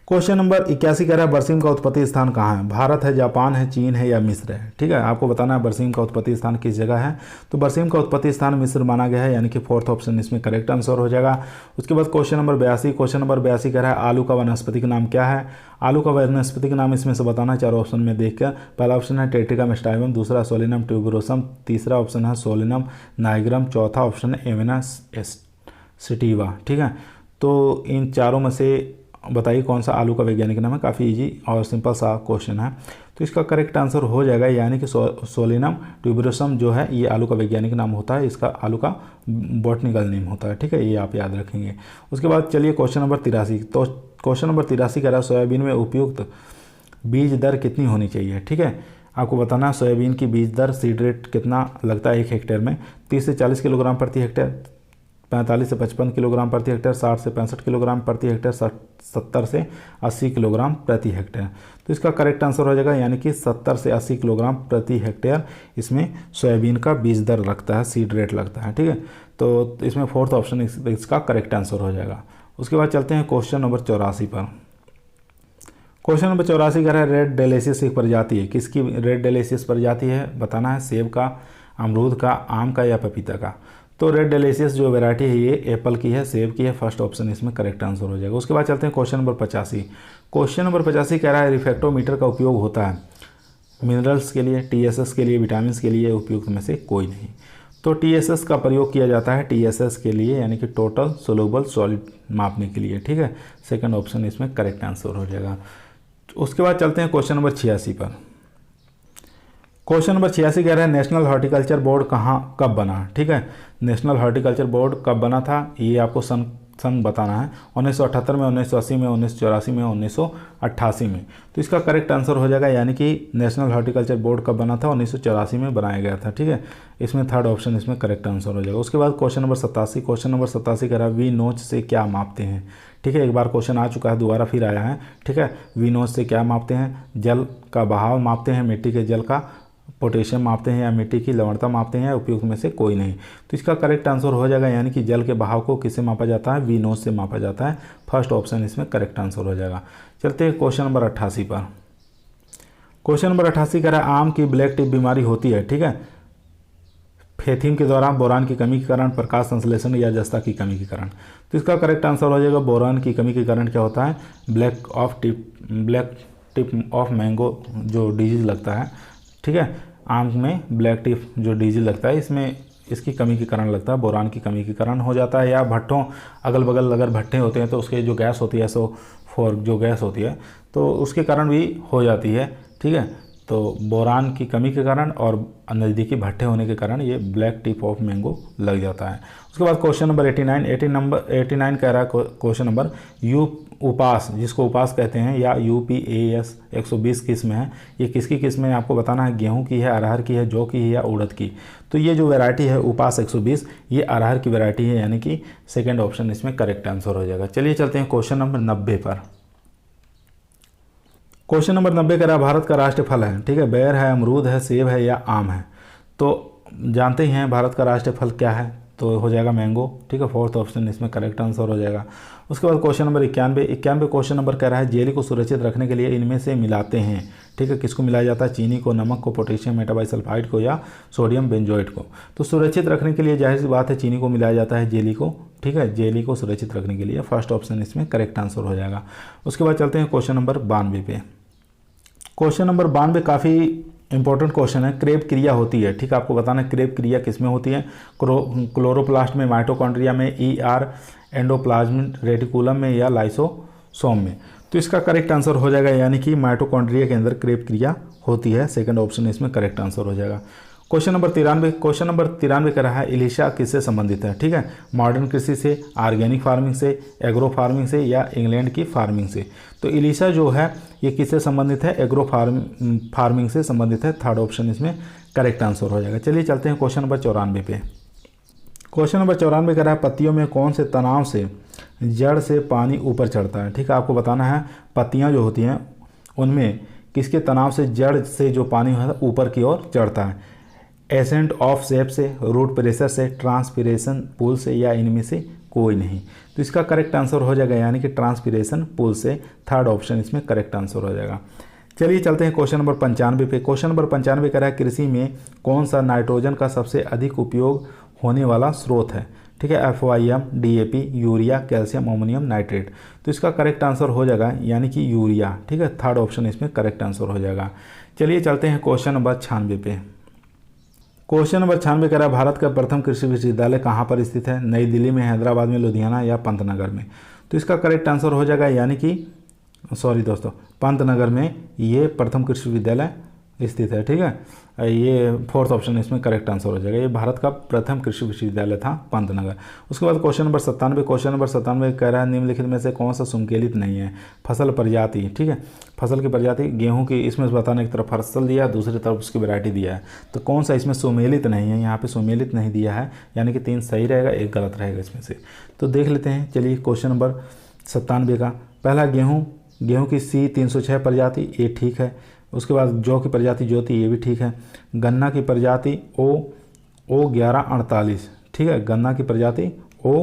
क्वेश्चन नंबर 81 कह रहा है बरसीम का उत्पत्ति स्थान कहाँ है? भारत है, जापान है, चीन है या मिस्र है? ठीक है, आपको बताना है बरसीम का उत्पत्ति स्थान किस जगह है। तो बरसीम का उत्पत्ति स्थान मिस्र माना गया है यानी कि फोर्थ ऑप्शन इसमें करेक्ट आंसर हो जाएगा। उसके बाद क्वेश्चन नंबर 82। क्वेश्चन नंबर 82 कह रहा है आलू का वनस्पतिक नाम क्या है? आलू का वनस्पतिक नाम इसमें से बताना है चार ऑप्शन में देखकर। पहला ऑप्शन है टेट्रिका मेस्टाइवम, दूसरा सोलिनम ट्यूबरोसम, तीसरा ऑप्शन है सोलिनम नाइग्रम, चौथा ऑप्शन है एवेना सेटिवा। ठीक है, तो इन चारों में से बताइए कौन सा आलू का वैज्ञानिक नाम है। काफ़ी इजी और सिंपल सा क्वेश्चन है। तो इसका करेक्ट आंसर हो जाएगा यानी कि सोलिनम ट्यूबरोसम जो है ये आलू का वैज्ञानिक नाम होता है, इसका आलू का बॉटनिकल नेम होता है। ठीक है, ये आप याद रखेंगे। उसके बाद चलिए क्वेश्चन नंबर 83। तो क्वेश्चन नंबर 83 कह रहा है सोयाबीन में उपयुक्त बीज दर कितनी होनी चाहिए? ठीक है, आपको बताना है सोयाबीन की बीज दर सीड रेट कितना लगता है 1 हेक्टेयर में? 30 से 40 किलोग्राम प्रति हेक्टेयर, 45 से 55 किलोग्राम प्रति हेक्टेयर, 60 से 65 किलोग्राम प्रति हेक्टेयर, 70 से 80 किलोग्राम प्रति हेक्टेयर। तो इसका करेक्ट आंसर हो जाएगा यानी कि 70 से 80 किलोग्राम प्रति हेक्टेयर इसमें सोयाबीन का बीज दर लगता है, सीड रेट लगता है। ठीक है, तो इसमें फोर्थ ऑप्शन इसका करेक्ट आंसर हो जाएगा। उसके बाद चलते हैं क्वेश्चन नंबर 84 पर। क्वेश्चन नंबर 84 कह रहा है रेड डेलिशियस एक प्रजाति है, किसकी रेड डेलिशियस प्रजाति है बताना है, सेब का, अमरूद का, आम का या पपीता का। तो रेड डेलिशियस जो वैरायटी है ये एप्पल की है, सेब की है, फर्स्ट ऑप्शन इसमें करेक्ट आंसर हो जाएगा। उसके बाद चलते हैं क्वेश्चन नंबर 85। क्वेश्चन नंबर 85 कह रहा है रिफ्रैक्टोमीटर का उपयोग होता है मिनरल्स के लिए, टीएसएस के लिए, विटामिन के लिए, उपयुक्त में से कोई नहीं। तो टीएसएस का प्रयोग किया जाता है टीएसएस के लिए यानी कि टोटल सोल्यूबल सॉलिड मापने के लिए। ठीक है, सेकंड ऑप्शन इसमें करेक्ट आंसर हो जाएगा। उसके बाद चलते हैं क्वेश्चन नंबर 86 पर। क्वेश्चन नंबर 86 कह रहा है नेशनल हॉर्टिकल्चर बोर्ड कब बना। ठीक है, नेशनल हॉर्टिकल्चर बोर्ड कब बना था ये आपको सन बताना है, 1978 में, 1980 में, 1984 में, 1988 में। तो इसका करेक्ट आंसर हो जाएगा यानी कि नेशनल हॉर्टिकल्चर बोर्ड कब बना था, 1984 में बनाया गया था। ठीक है, इसमें थर्ड ऑप्शन इसमें करेक्ट आंसर हो जाएगा। उसके बाद क्वेश्चन नंबर 87। क्वेश्चन नंबर 87 कह रहा है वी नोच से क्या मापते हैं। ठीक है, एक बार क्वेश्चन आ चुका है, दोबारा फिर आया है। ठीक है, वी नोच से क्या मापते हैं, जल का बहाव मापते हैं, मिट्टी के जल का पोटेशियम मापते हैं, या मिट्टी की लवणता मापते हैं, या उपयुक्त में से कोई नहीं। तो इसका करेक्ट आंसर हो जाएगा यानी कि जल के बहाव को किससे मापा जाता है, वी नोच से मापा जाता है। फर्स्ट ऑप्शन इसमें करेक्ट आंसर हो जाएगा। चलते हैं क्वेश्चन नंबर 88 पर। क्वेश्चन नंबर 88 कह रहा है आम की ब्लैक टिप बीमारी होती है। ठीक है, फेथिन के दौरान, बोरान की कमी के कारण, प्रकाश संश्लेषण या जस्ता की कमी के कारण। तो इसका करेक्ट आंसर हो जाएगा बोरान की कमी के कारण क्या होता है, ब्लैक टिप ऑफ मैंगो जो डिजीज लगता है। ठीक है, आम में ब्लैक टिप जो डिजीज लगता है इसमें इसकी कमी के कारण लगता है, बोरान की कमी के कारण हो जाता है। या भट्टों अगल बगल अगर भट्टे होते हैं तो उसके जो गैस होती है SO4 जो गैस होती है तो उसके कारण भी हो जाती है। ठीक है, तो बोरान की कमी के कारण और नज़दीकी भट्टे होने के कारण ये ब्लैक टिप ऑफ मैंगो लग जाता है। उसके बाद क्वेश्चन नंबर 89 कह रहा है क्वेश्चन नंबर उपास, जिसको उपास कहते हैं, या UPAS 120 किस्म है, ये किसकी किस्म है आपको बताना है, गेहूं की है, अरहर की है, जौ की है या उड़द की। तो ये जो वैरायटी है उपास 120 ये अरहर की वैरायटी है यानी कि सेकेंड ऑप्शन इसमें करेक्ट आंसर हो जाएगा। चलिए चलते हैं क्वेश्चन नंबर 90 पर। क्वेश्चन नंबर 90 कह रहा है भारत का राष्ट्रीय फल है। ठीक है, बेर है, अमरूद है, सेब है या आम है। तो जानते ही हैं भारत का राष्ट्रीय फल क्या है, तो हो जाएगा मैंगो। ठीक है, फोर्थ ऑप्शन इसमें करेक्ट आंसर हो जाएगा। उसके बाद क्वेश्चन नंबर 91 क्वेश्चन नंबर कह रहा है जेली को सुरक्षित रखने के लिए इनमें से मिलाते हैं। ठीक है, किसको मिलाया जाता है, चीनी को, नमक को, पोटेशियम मेटाबाइसल्फाइड को या सोडियम बेंजोएट को। तो सुरक्षित रखने के लिए जाहिर सी बात है चीनी को मिलाया जाता है जेली को। ठीक है, जेली को सुरक्षित रखने के लिए फर्स्ट ऑप्शन इसमें करेक्ट आंसर हो जाएगा। उसके बाद चलते हैं क्वेश्चन नंबर 92 पे। क्वेश्चन नंबर 92 काफ़ी इंपॉर्टेंट क्वेश्चन है, क्रेब क्रिया होती है। ठीक है, आपको बताना है क्रेब क्रिया किसमें होती है, क्लोरोप्लास्ट में, माइटोकॉन्ड्रिया में, ER एंडोप्लाज्म रेटिकुलम में या लाइसोसोम में। तो इसका करेक्ट आंसर हो जाएगा यानी कि माइटोकॉन्ड्रिया के अंदर क्रेब क्रिया होती है, सेकंड ऑप्शन इसमें करेक्ट आंसर हो जाएगा। क्वेश्चन नंबर 93 कह रहा है इलिशा किससे संबंधित है। ठीक है, मॉडर्न कृषि से, ऑर्गेनिक फार्मिंग से, एग्रो फार्मिंग से या इंग्लैंड की फार्मिंग से। तो इलिशा जो है ये किससे संबंधित है, एग्रो फार्मिंग से संबंधित है, थर्ड ऑप्शन इसमें करेक्ट आंसर हो जाएगा। चलिए चलते हैं क्वेश्चन नंबर 94 पे। क्वेश्चन नंबर 94 कह रहा है पत्तियों में कौन से तनाव से जड़ से पानी ऊपर चढ़ता है। ठीक है, आपको बताना है पत्तियाँ जो होती हैं उनमें किसके तनाव से जड़ से जो पानी है ऊपर की ओर चढ़ता है, एसेंट ऑफ शेप से, रूट प्रेशर से, ट्रांसपिरेशन पुल से या इनमें से कोई नहीं। तो इसका करेक्ट आंसर हो जाएगा यानी कि ट्रांसपिरेशन पुल से, थर्ड ऑप्शन इसमें करेक्ट आंसर हो जाएगा। चलिए चलते हैं क्वेश्चन नंबर 95 पे। क्वेश्चन नंबर 95 कह रहा है कृषि में कौन सा नाइट्रोजन का सबसे अधिक उपयोग होने वाला स्रोत है। ठीक है, FYM, DAP, urea, calcium, ammonium nitrate. तो इसका करेक्ट आंसर हो जाएगा यानी कि यूरिया। ठीक है, थर्ड ऑप्शन इसमें करेक्ट आंसर हो जाएगा। चलिए चलते हैं क्वेश्चन नंबर 96 पे। क्वेश्चन नंबर 96 कह रहा है भारत का प्रथम कृषि विश्वविद्यालय कहाँ पर स्थित है, नई दिल्ली में, हैदराबाद में, लुधियाना या पंतनगर में। तो इसका करेक्ट आंसर हो जाएगा यानी कि पंतनगर में ये प्रथम कृषि विश्वविद्यालय स्थित है। ठीक है, ये फोर्थ ऑप्शन इसमें करेक्ट आंसर हो जाएगा। ये भारत का प्रथम कृषि विश्वविद्यालय था पंतनगर। उसके बाद क्वेश्चन नंबर 97। क्वेश्चन नंबर 97 कह रहा है निम्नलिखित में से कौन सा संकेलित नहीं है? फसल प्रजाति। ठीक है, फसल की प्रजाति गेहूं की, इसमें बताने की तरफ फसल दिया, दूसरी तरफ उसकी वैरायटी दिया है, तो कौन सा इसमें सुमेलित नहीं है? यहाँ पे सुमेलित नहीं दिया है, यानी कि 3 सही रहेगा, 1 गलत रहेगा इसमें से। तो देख लेते हैं, चलिए क्वेश्चन नंबर 97 का पहला गेहूं की C 306 प्रजाति, ये ठीक है। उसके बाद जौ की प्रजाति ज्योति, ये भी ठीक है। गन्ना की प्रजाति O 1148, ठीक है, गन्ना की प्रजाति O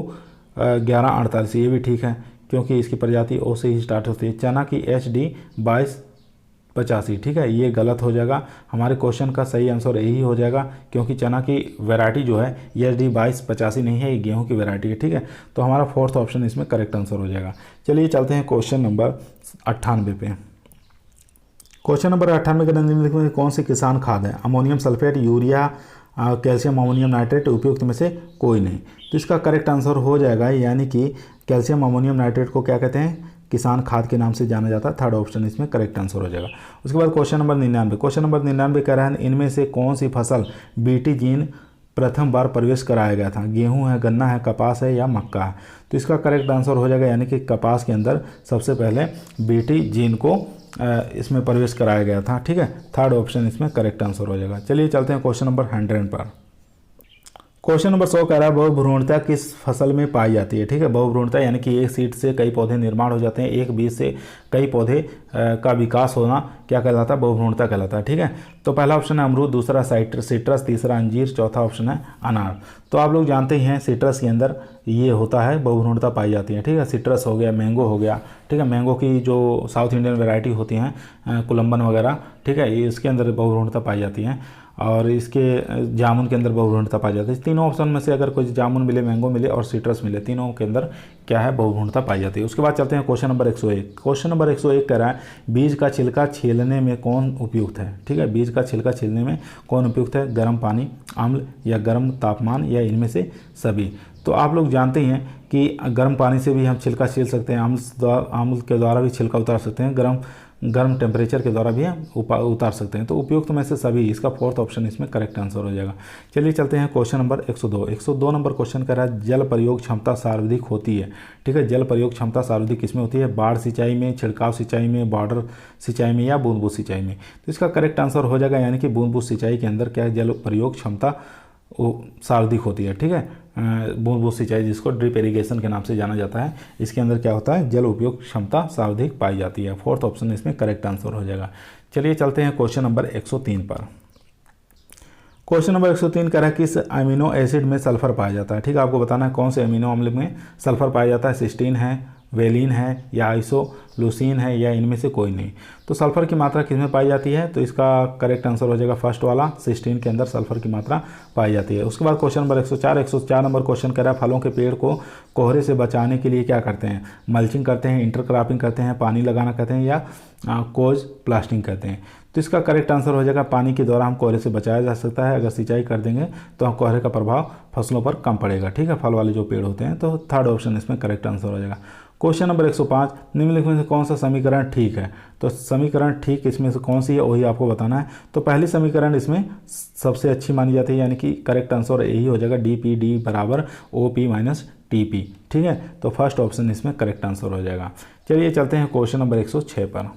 1148, ये भी ठीक है क्योंकि इसकी प्रजाति O से ही स्टार्ट होती है। चना की HD 2285, ठीक है, ये गलत हो जाएगा। हमारे क्वेश्चन का सही आंसर यही हो जाएगा क्योंकि चना की वैरायटी जो है ये HD 2285 नहीं है, ये गेहूं की वैरायटी है। ठीक है, तो हमारा फोर्थ ऑप्शन इसमें करेक्ट आंसर हो जाएगा। चलिए चलते हैं क्वेश्चन नंबर 98 पे। क्वेश्चन नंबर 98 के निम्नलिखित में कौन सी किसान खाद है? Ammonium sulphate, urea, calcium ammonium nitrate, उपयुक्त में से कोई नहीं। तो इसका करेक्ट आंसर हो जाएगा, यानी कि कैल्शियम अमोनियम नाइट्रेट को क्या कहते हैं? किसान खाद के नाम से जाना जाता है। थर्ड ऑप्शन इसमें करेक्ट आंसर हो जाएगा। उसके बाद क्वेश्चन नंबर 99। क्वेश्चन नंबर 99 कह रहा है इनमें से कौन सी फसल बीटी जीन प्रथम बार प्रवेश कराया गया था? गेहूं है, गन्ना है, कपास है या मक्का है? तो इसका करेक्ट आंसर हो जाएगा, यानी कि कपास के अंदर सबसे पहले बीटी जीन को इसमें प्रवेश कराया गया था। ठीक है, थर्ड ऑप्शन इसमें करेक्ट आंसर हो जाएगा। चलिए चलते हैं क्वेश्चन नंबर 100 पर। क्वेश्चन नंबर 100 कह रहा है बहुभ्रूणता किस फसल में पाई जाती है? ठीक है, बहुभ्रूणता यानी कि एक सीड से कई पौधे निर्माण हो जाते हैं, एक बीज से कई पौधे का विकास होना क्या कहलाता है? बहुभ्रूणता कहलाता है। ठीक है, तो पहला ऑप्शन है अमरूद, दूसरा सिट्रस, तीसरा अंजीर, चौथा ऑप्शन है अनार। तो आप लोग जानते ही हैं सिट्रस के अंदर ये होता है, बहुभ्रूणता पाई जाती है। ठीक है, सिट्रस हो गया, मैंगो हो गया। ठीक है, मैंगो की जो साउथ इंडियन वैरायटी होती हैं, कोलंबन वगैरह, ठीक है, इसके अंदर बहुभ्रूणता पाई जाती है। और इसके जामुन के अंदर बहुभ्रूणता पाई जाती है। तीनों ऑप्शन में से अगर कोई जामुन मिले, मैंगो मिले और सिट्रस मिले, तीनों के अंदर क्या है? बहुभ्रूणता पाई जाती है। उसके बाद चलते हैं क्वेश्चन नंबर 101। क्वेश्चन नंबर 101 कह रहा है बीज का छिलका छीलने में कौन उपयुक्त है? ठीक है, बीज का छिलका छीलने में कौन उपयुक्त है? गर्म पानी, अम्ल या गर्म तापमान या इनमें से सभी? तो आप लोग जानते हैं कि गर्म पानी से भी हम छिलका छील सकते हैं, अम्ल के द्वारा भी छिलका उतार सकते हैं, गर्म टेम्परेचर के द्वारा भी हम उतार सकते हैं। तो उपयुक्त में से सभी, इसका फोर्थ ऑप्शन इसमें करेक्ट आंसर हो जाएगा। चलिए चलते हैं क्वेश्चन नंबर 102। 102 नंबर क्वेश्चन कर रहा है जल प्रयोग क्षमता सर्वाधिक होती है। ठीक है, जल प्रयोग क्षमता सर्वाधिक किसमें होती है? बाढ़ सिंचाई में, छिड़काव सिंचाई में, बॉर्डर सिंचाई में या बूंद बूंद सिंचाई में? तो इसका करेक्ट आंसर हो जाएगा, यानी कि बूंद बूंद सिंचाई के अंदर क्या है? जल प्रयोग क्षमता सर्वाधिक होती है। ठीक है, बूंद बूंद सिंचाई जिसको ड्रिप इरिगेशन के नाम से जाना जाता है, इसके अंदर क्या होता है? जल उपयोग क्षमता सर्वाधिक पाई जाती है। फोर्थ ऑप्शन इसमें करेक्ट आंसर हो जाएगा। चलिए चलते हैं क्वेश्चन नंबर 103 पर। क्वेश्चन नंबर 103 कह रहा है किस अमीनो एसिड में सल्फर पाया जाता है? ठीक है, आपको बताना है कौन से अमीनो अम्ल में सल्फर पाया जाता है। सिस्टीन है, वेलिन है या आइसोलूसीन है या इनमें से कोई नहीं? तो सल्फर की मात्रा किसमें पाई जाती है? तो इसका करेक्ट आंसर हो जाएगा फर्स्ट वाला, सिस्टीन के अंदर सल्फर की मात्रा पाई जाती है। उसके बाद क्वेश्चन नंबर 104 नंबर क्वेश्चन कह रहा है फलों के पेड़ को कोहरे से बचाने के लिए क्या करते हैं? मल्चिंग करते हैं, इंटरक्रॉपिंग करते हैं, पानी लगाना कहते हैं या कोज प्लास्टिंग करते हैं? तो इसका करेक्ट आंसर हो जाएगा पानी के द्वारा हम कोहरे से बचाया जा सकता है। अगर सिंचाई कर देंगे तो हम कोहरे का प्रभाव फसलों पर कम पड़ेगा। ठीक है, फल वाले जो पेड़ होते हैं। तो थर्ड ऑप्शन इसमें करेक्ट आंसर हो जाएगा। क्वेश्चन नंबर 105 निम्नलिखित में से कौन सा समीकरण ठीक है? तो समीकरण ठीक इसमें से कौन सी है वही आपको बताना है। तो पहली समीकरण इसमें सबसे अच्छी मानी जाती है, यानी कि करेक्ट आंसर यही हो जाएगा DPD बराबर OP माइनस TP। ठीक है, तो फर्स्ट ऑप्शन इसमें करेक्ट आंसर हो जाएगा। चलिए चलते हैं क्वेश्चन नंबर 106 पर।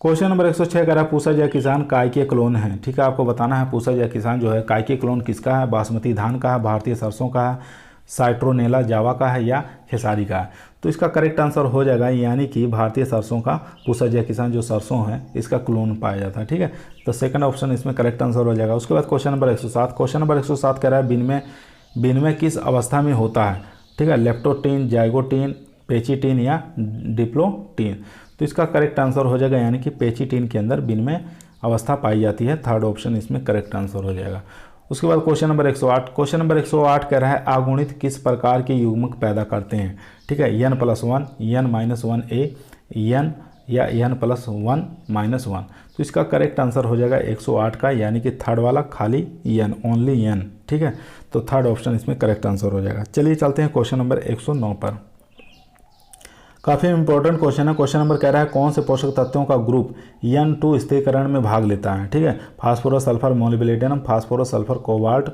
क्वेश्चन नंबर 106 कह रहा है पूसा जय किसान काय के क्लोन है। ठीक है, आपको बताना है पूसा जय किसान जो है काय के क्लोन किसका है? बासमती धान का है, भारतीय सरसों का है, साइट्रोनेला जावा का है या खेसारी का है? तो इसका करेक्ट आंसर हो जाएगा, यानी कि भारतीय सरसों का पूसा जय किसान जो सरसों है इसका क्लोन पाया जाता है। ठीक है, तो सेकंड ऑप्शन इसमें करेक्ट आंसर हो जाएगा। उसके बाद क्वेश्चन नंबर 107। क्वेश्चन नंबर 107 कह रहा है विनिमय किस अवस्था में होता है? ठीक है, लेप्टोटीन, जाइगोटीन, पेचिटीन या डिप्लोटीन? तो इसका करेक्ट आंसर हो जाएगा, यानी कि पेचिटीन के अंदर विनिमय अवस्था पाई जाती है। थर्ड ऑप्शन इसमें करेक्ट आंसर हो जाएगा। उसके बाद क्वेश्चन नंबर 108। क्वेश्चन नंबर 108 कह रहा है अगुणित किस प्रकार के युग्मक पैदा करते हैं? ठीक है, N+1, N-1A, N या N+1 -1? तो इसका करेक्ट आंसर हो जाएगा 108 का, यानी कि थर्ड वाला खाली N, ओनली N। ठीक है, तो थर्ड ऑप्शन इसमें करेक्ट आंसर हो जाएगा। चलिए चलते हैं क्वेश्चन नंबर 109 पर। काफ़ी इंपॉर्टेंट क्वेश्चन है। क्वेश्चन नंबर कह रहा है कौन से पोषक तत्वों का ग्रुप N2 स्थिरीकरण में भाग लेता है। ठीक है, phosphorus, sulphur, molybdenum, phosphorus, sulphur, cobalt,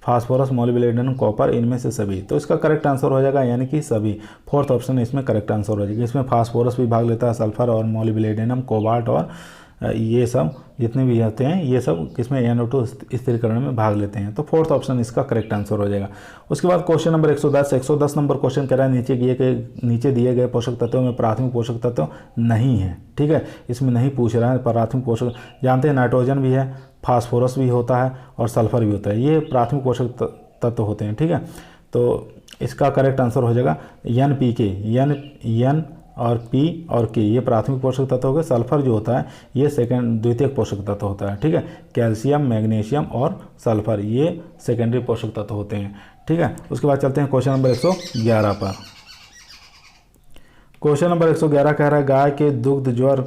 phosphorus, molybdenum, copper, इनमें से सभी। तो इसका करेक्ट आंसर हो जाएगा यानी कि सभी। फोर्थ ऑप्शन इसमें करेक्ट आंसर हो जाएगा। इसमें फास्फोरस भी भाग लेता है, सल्फर और मोलिब्डेनम, कोबाल्ट और ये सब जितने भी होते हैं ये सब किसमें NO2 स्थिरीकरण में भाग लेते हैं। तो फोर्थ ऑप्शन इसका करेक्ट आंसर हो जाएगा। उसके बाद क्वेश्चन नंबर 110 नंबर क्वेश्चन कह रहा है नीचे दिए गए पोषक तत्वों में प्राथमिक पोषक तत्व नहीं है। ठीक है, इसमें नहीं पूछ रहा है प्राथमिक पोषक। जानते हैं नाइट्रोजन भी है, फास्फोरस भी होता है और सल्फर भी होता है, ये प्राथमिक पोषक तत्व होते हैं। ठीक है, तो इसका करेक्ट आंसर हो जाएगा NPK, N और P और K, ये प्राथमिक पोषक तत्व हो गए। सल्फर जो होता है ये द्वितीयक पोषक तत्व होता है। ठीक है, कैल्शियम, मैग्नीशियम और सल्फर ये सेकेंडरी पोषक तत्व होते हैं। ठीक है, उसके बाद चलते हैं क्वेश्चन नंबर 111 पर। क्वेश्चन नंबर 111 कह रहा है गाय के दुग्ध ज्वर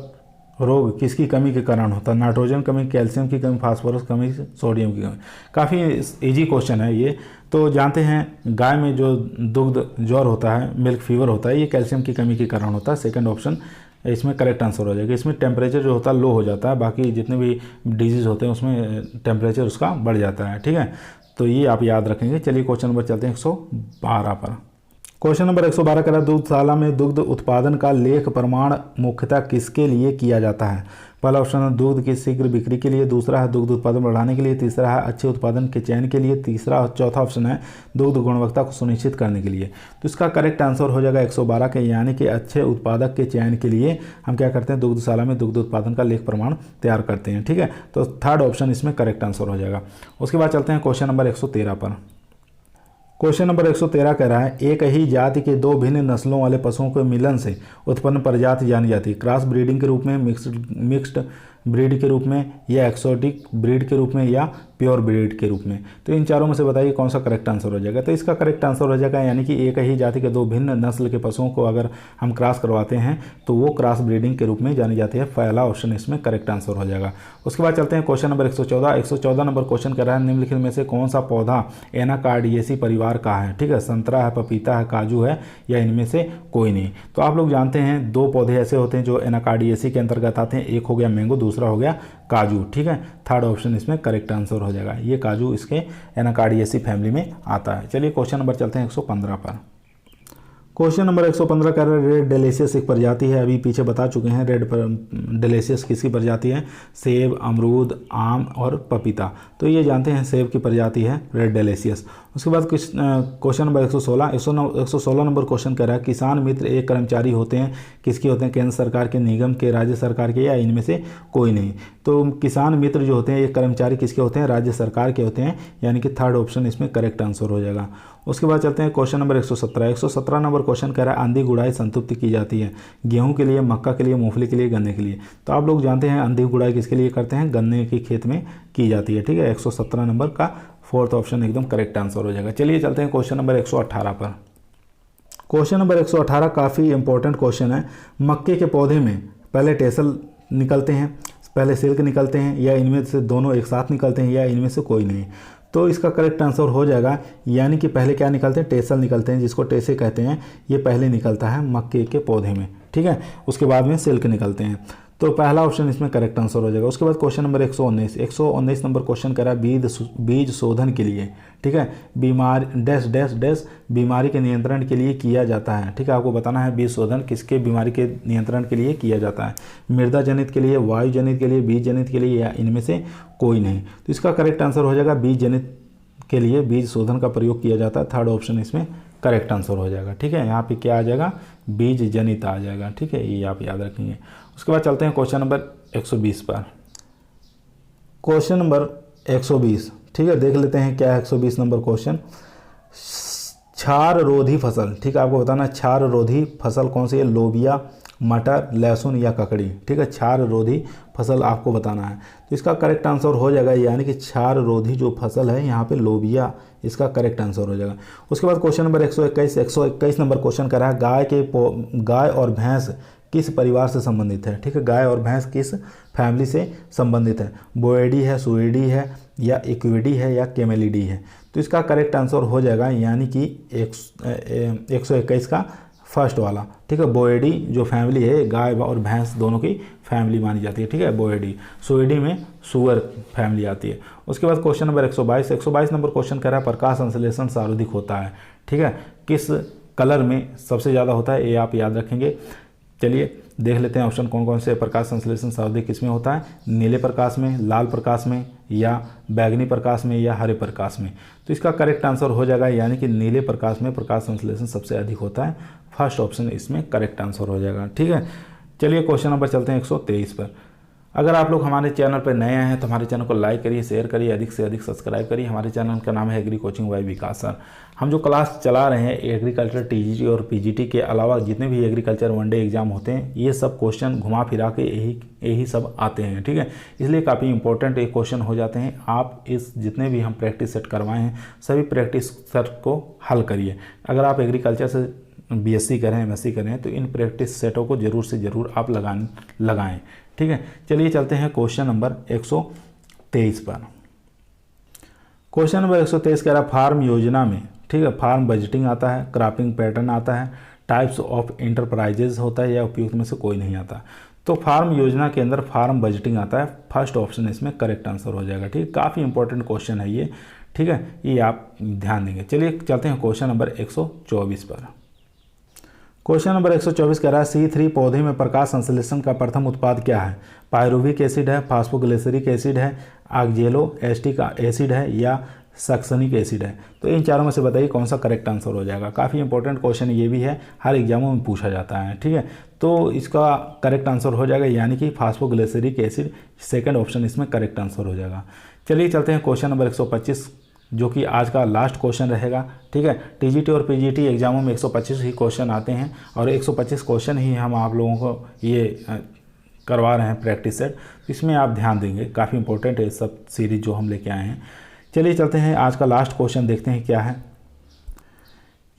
रोग किसकी कमी के कारण होता है। नाइट्रोजन कमी, कैल्शियम की कमी, फास्फोरस कमी, सोडियम की कमी। काफ़ी इजी क्वेश्चन है ये। तो जानते हैं गाय में जो दुग्ध ज्वर होता है, मिल्क फीवर होता है, ये कैल्शियम की कमी के कारण होता है। सेकंड ऑप्शन इसमें करेक्ट आंसर हो जाएगा। इसमें टेम्परेचर जो होता है लो हो जाता है, बाकी जितने भी डिजीज़ होते हैं उसमें टेम्परेचर उसका बढ़ जाता है। ठीक है, तो ये आप याद रखेंगे। चलिए क्वेश्चन नंबर चलते हैं 112 पर। क्वेश्चन नंबर 112 कह रहा है दुग्धशाला में दुग्ध उत्पादन का लेख प्रमाण मुख्यतः किसके लिए किया जाता है। पहला ऑप्शन है दूध की शीघ्र बिक्री के लिए, दूसरा है दुग्ध उत्पादन बढ़ाने के लिए, तीसरा है अच्छे उत्पादन के चयन के लिए, चौथा ऑप्शन है दुग्ध गुणवत्ता को सुनिश्चित करने के लिए। तो इसका करेक्ट आंसर हो जाएगा 112 के, यानी कि अच्छे उत्पादक के चयन के लिए हम क्या करते हैं, दुग्धशाला में दुग्ध उत्पादन का लेख प्रमाण तैयार करते हैं। ठीक है, तो थर्ड ऑप्शन इसमें करेक्ट आंसर हो जाएगा। उसके बाद चलते हैं क्वेश्चन नंबर 113 पर। क्वेश्चन नंबर 113 कह रहा है एक ही जाति के दो भिन्न नस्लों वाले पशुओं के मिलन से उत्पन्न प्रजाति जानी जाती है। क्रॉस ब्रीडिंग के रूप में, मिक्स्ड ब्रीड के रूप में, या एक्सोटिक ब्रीड के रूप में, या प्योर ब्रीड के रूप में। तो इन चारों में से बताइए कौन सा करेक्ट आंसर हो जाएगा। तो इसका करेक्ट आंसर हो जाएगा यानी कि एक ही जाति के दो भिन्न नस्ल के पशुओं को अगर हम क्रॉस करवाते हैं तो वो क्रॉस ब्रीडिंग के रूप में जानी जाती है। पहला ऑप्शन इसमें करेक्ट आंसर हो जाएगा। उसके बाद चलते हैं क्वेश्चन नंबर 114 नंबर क्वेश्चन कर रहा है निम्नलिखित में से कौन सा पौधा एनाकार्डियेसी परिवार का है। ठीक है, संतरा है, पपीता है, काजू है, या इनमें से कोई नहीं। तो आप लोग जानते हैं दो पौधे ऐसे होते हैं जो एनाकार्डियेसी के अंतर्गत आते हैं, एक हो गया मैंगो, दूसरा हो गया काजू। ठीक है, थर्ड ऑप्शन इसमें करेक्ट आंसर हो जाएगा। ये काजू इसके एनाकार्डियेसी फैमिली में आता है। चलिए क्वेश्चन नंबर चलते हैं 115 पर। क्वेश्चन नंबर 115 का रेड डेलिशियस एक प्रजाति है, अभी पीछे बता चुके हैं। रेड डेलिशियस किसकी प्रजाति है, सेब, अमरूद, आम और पपीता। तो ये जानते हैं सेब की प्रजाति है रेड डेलिशियस। उसके बाद क्वेश्चन नंबर 116 नंबर क्वेश्चन कह रहा है किसान मित्र एक कर्मचारी होते हैं, किसके होते हैं, केंद्र सरकार के, निगम के, राज्य सरकार के, या इनमें से कोई नहीं। तो किसान मित्र जो होते हैं ये कर्मचारी किसके होते हैं, राज्य सरकार के होते हैं, यानी कि थर्ड ऑप्शन इसमें करेक्ट आंसर हो जाएगा। उसके बाद चलते हैं क्वेश्चन नंबर 117 नंबर क्वेश्चन कह रहा है अंधी गुड़ाई संतृप्ति की जाती है गेहूं के लिए, मक्का के लिए, मूंगफली के लिए, गन्ने के लिए। तो आप लोग जानते हैं अंधी गुड़ाई किसके लिए करते हैं, गन्ने के खेत में की जाती है। ठीक है, 117 नंबर का फोर्थ ऑप्शन एकदम करेक्ट आंसर हो जाएगा। चलिए चलते हैं क्वेश्चन नंबर 118 पर। क्वेश्चन नंबर 118 काफ़ी इंपॉर्टेंट क्वेश्चन है। मक्के के पौधे में पहले टेसल निकलते हैं, पहले सिल्क निकलते हैं, या इनमें से दोनों एक साथ निकलते हैं, या इनमें से कोई नहीं। तो इसका करेक्ट आंसर हो जाएगा यानी कि पहले क्या निकलते हैं, टेसल निकलते हैं, जिसको टेसे कहते हैं। ये पहले निकलता है मक्के के पौधे में। ठीक है, उसके बाद में सिल्क निकलते हैं। तो पहला ऑप्शन इसमें करेक्ट आंसर हो जाएगा। उसके बाद क्वेश्चन नंबर 119 नंबर क्वेश्चन कह रहा है बीज शोधन के लिए, ठीक है, बीमारी के नियंत्रण के लिए किया जाता है। ठीक है, आपको बताना है बीज शोधन किसके बीमारी के नियंत्रण के लिए किया जाता है, मृदा जनित के लिए, वायु जनित के लिए, बीज जनित के लिए, या इनमें से कोई नहीं। तो इसका करेक्ट आंसर हो जाएगा बीज जनित के लिए बीज शोधन का प्रयोग किया जाता है। थर्ड ऑप्शन इसमें करेक्ट आंसर हो जाएगा। ठीक है, यहाँ पे क्या आ जाएगा, बीज जनित आ जाएगा। ठीक है, ये आप याद रखेंगे। उसके बाद चलते हैं क्वेश्चन नंबर 120 पर। क्वेश्चन नंबर 120, ठीक है, देख लेते हैं क्या है 120 नंबर क्वेश्चन। क्षार रोधी फसल, ठीक है, आपको बताना क्षार रोधी फसल कौन सी है, लोबिया, मटर, लहसुन या ककड़ी। ठीक है, क्षार रोधी फसल आपको बताना है। तो इसका करेक्ट आंसर हो जाएगा यानी कि क्षार रोधी जो फसल है यहाँ पे लोबिया, इसका करेक्ट आंसर हो जाएगा। उसके बाद क्वेश्चन नंबर 121 नंबर क्वेश्चन कर रहा है गाय और भैंस किस परिवार से संबंधित है। ठीक है, गाय और भैंस किस फैमिली से संबंधित है, बोएडी है, सुएडी है, या इक्विडी है, या कैमेलिडी है। तो इसका करेक्ट आंसर हो जाएगा यानी कि 121 का फर्स्ट वाला, ठीक है। बोएडी जो फैमिली है, गाय और भैंस दोनों की फैमिली मानी जाती है, ठीक है, बोएडी। सुएडी में सुअर फैमिली आती है। उसके बाद क्वेश्चन नंबर 122 नंबर क्वेश्चन कह रहा है प्रकाश संश्लेषण सर्वाधिक होता है, ठीक है, किस कलर में सबसे ज़्यादा होता है, ये आप याद रखेंगे। चलिए देख लेते हैं ऑप्शन कौन कौन से। प्रकाश संश्लेषण सर्वाधिक किस में होता है, नीले प्रकाश में, लाल प्रकाश में, या बैगनी प्रकाश में, या हरे प्रकाश में। तो इसका करेक्ट आंसर हो जाएगा यानी कि नीले प्रकाश में प्रकाश संश्लेषण सबसे अधिक होता है। फर्स्ट ऑप्शन इसमें करेक्ट आंसर हो जाएगा, ठीक है। चलिए क्वेश्चन नंबर चलते हैं 123 पर। अगर आप लोग हमारे चैनल पर नए आए हैं तो हमारे चैनल को लाइक करिए, शेयर करिए, अधिक से अधिक सब्सक्राइब करिए। हमारे चैनल का नाम है एग्री कोचिंग बाय विकास सर। हम जो क्लास चला रहे हैं एग्रीकल्चर टीजीटी और पीजीटी के अलावा जितने भी एग्रीकल्चर वनडे एग्जाम होते हैं, ये सब क्वेश्चन घुमा फिरा के यही सब आते हैं, ठीक है। इसलिए काफ़ी इंपॉर्टेंट एक क्वेश्चन हो जाते हैं। आप इस जितने भी हम प्रैक्टिस सेट करवाए हैं सभी प्रैक्टिस सेट को हल करिए। अगर आप एग्रीकल्चर से बीएससी करें, एमएससी करें, तो इन प्रैक्टिस सेटों को ज़रूर से ज़रूर आप लगाएं, ठीक है। चलिए चलते हैं क्वेश्चन नंबर 123 पर। क्वेश्चन नंबर 123 कह रहा है फार्म योजना में, ठीक है, फार्म बजटिंग आता है, क्रॉपिंग पैटर्न आता है, टाइप्स ऑफ इंटरप्राइजेज होता है, या उपयुक्त में से कोई नहीं आता। तो फार्म योजना के अंदर फार्म बजटिंग आता है। फर्स्ट ऑप्शन इसमें करेक्ट आंसर हो जाएगा, ठीक है। काफ़ी इंपॉर्टेंट क्वेश्चन है ये, ठीक है, ये आप ध्यान देंगे। चलिए चलते हैं क्वेश्चन नंबर 124 पर। क्वेश्चन नंबर 124 कह रहा है C3 पौधे में प्रकाश संश्लेषण का प्रथम उत्पाद क्या है। पायरुविक एसिड है, फास्फोग्लिसरिक एसिड है, ऑक्जेलो एस्टिक एसिड है, या सक्सनिक एसिड है। तो इन चारों में से बताइए कौन सा करेक्ट आंसर हो जाएगा। काफ़ी इंपॉर्टेंट क्वेश्चन ये भी है, हर एग्जामों में पूछा जाता है, ठीक है। तो इसका करेक्ट आंसर हो जाएगा यानी कि फास्फोग्लिसरिक एसिड, सेकंड ऑप्शन इसमें करेक्ट आंसर हो जाएगा। चलिए चलते हैं क्वेश्चन नंबर 125 जो कि आज का लास्ट क्वेश्चन रहेगा, ठीक है। टीजीटी और पीजीटी एग्जामों में 125 ही क्वेश्चन आते हैं और 125 क्वेश्चन ही हम आप लोगों को ये करवा रहे हैं प्रैक्टिस सेट। इसमें आप ध्यान देंगे, काफ़ी इंपॉर्टेंट है सब सीरीज जो हम लेके आए हैं। चलिए चलते हैं आज का लास्ट क्वेश्चन देखते हैं क्या है।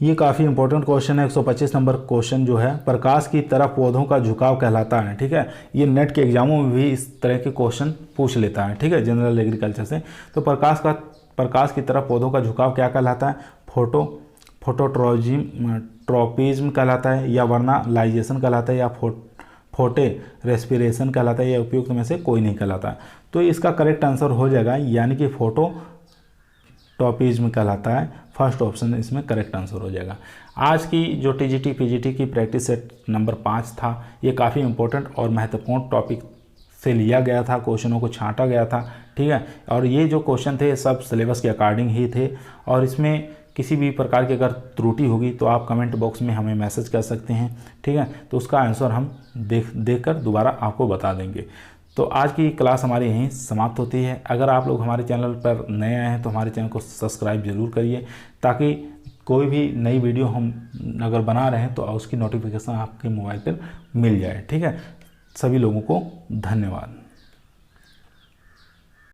ये काफ़ी इंपॉर्टेंट क्वेश्चन है। 125 नंबर क्वेश्चन जो है प्रकाश की तरफ पौधों का झुकाव कहलाता है, ठीक है। ये नेट के एग्जामों में भी इस तरह के क्वेश्चन पूछ लेता है, ठीक है, जनरल एग्रीकल्चर से। तो प्रकाश की तरफ पौधों का झुकाव क्या कहलाता है। फोटोट्रॉपिज्म कहलाता है, या वर्नालाइजेशन कहलाता है, या फोटे रेस्पिरेशन कहलाता है, या उपयुक्त में से कोई नहीं कहलाता। तो इसका करेक्ट आंसर हो जाएगा यानी कि फोटोट्रॉपिज्म कहलाता है। फर्स्ट ऑप्शन इसमें करेक्ट आंसर हो जाएगा। आज की जो टीजीटी पीजीटी की प्रैक्टिस सेट नंबर 5 था, ये काफ़ी इंपॉर्टेंट और महत्वपूर्ण टॉपिक से लिया गया था, क्वेश्चनों को छांटा गया था, ठीक है। और ये जो क्वेश्चन थे सब सिलेबस के अकॉर्डिंग ही थे और इसमें किसी भी प्रकार की अगर त्रुटि होगी तो आप कमेंट बॉक्स में हमें मैसेज कर सकते हैं, ठीक है। तो उसका आंसर हम देखकर दोबारा आपको बता देंगे। तो आज की क्लास हमारी यहीं समाप्त होती है। अगर आप लोग हमारे चैनल पर नए आए हैं तो हमारे चैनल को सब्सक्राइब जरूर करिए ताकि कोई भी नई वीडियो हम अगर बना रहे हैं तो उसकी नोटिफिकेशन आपके मोबाइल पर मिल जाए, ठीक है। सभी लोगों को धन्यवाद।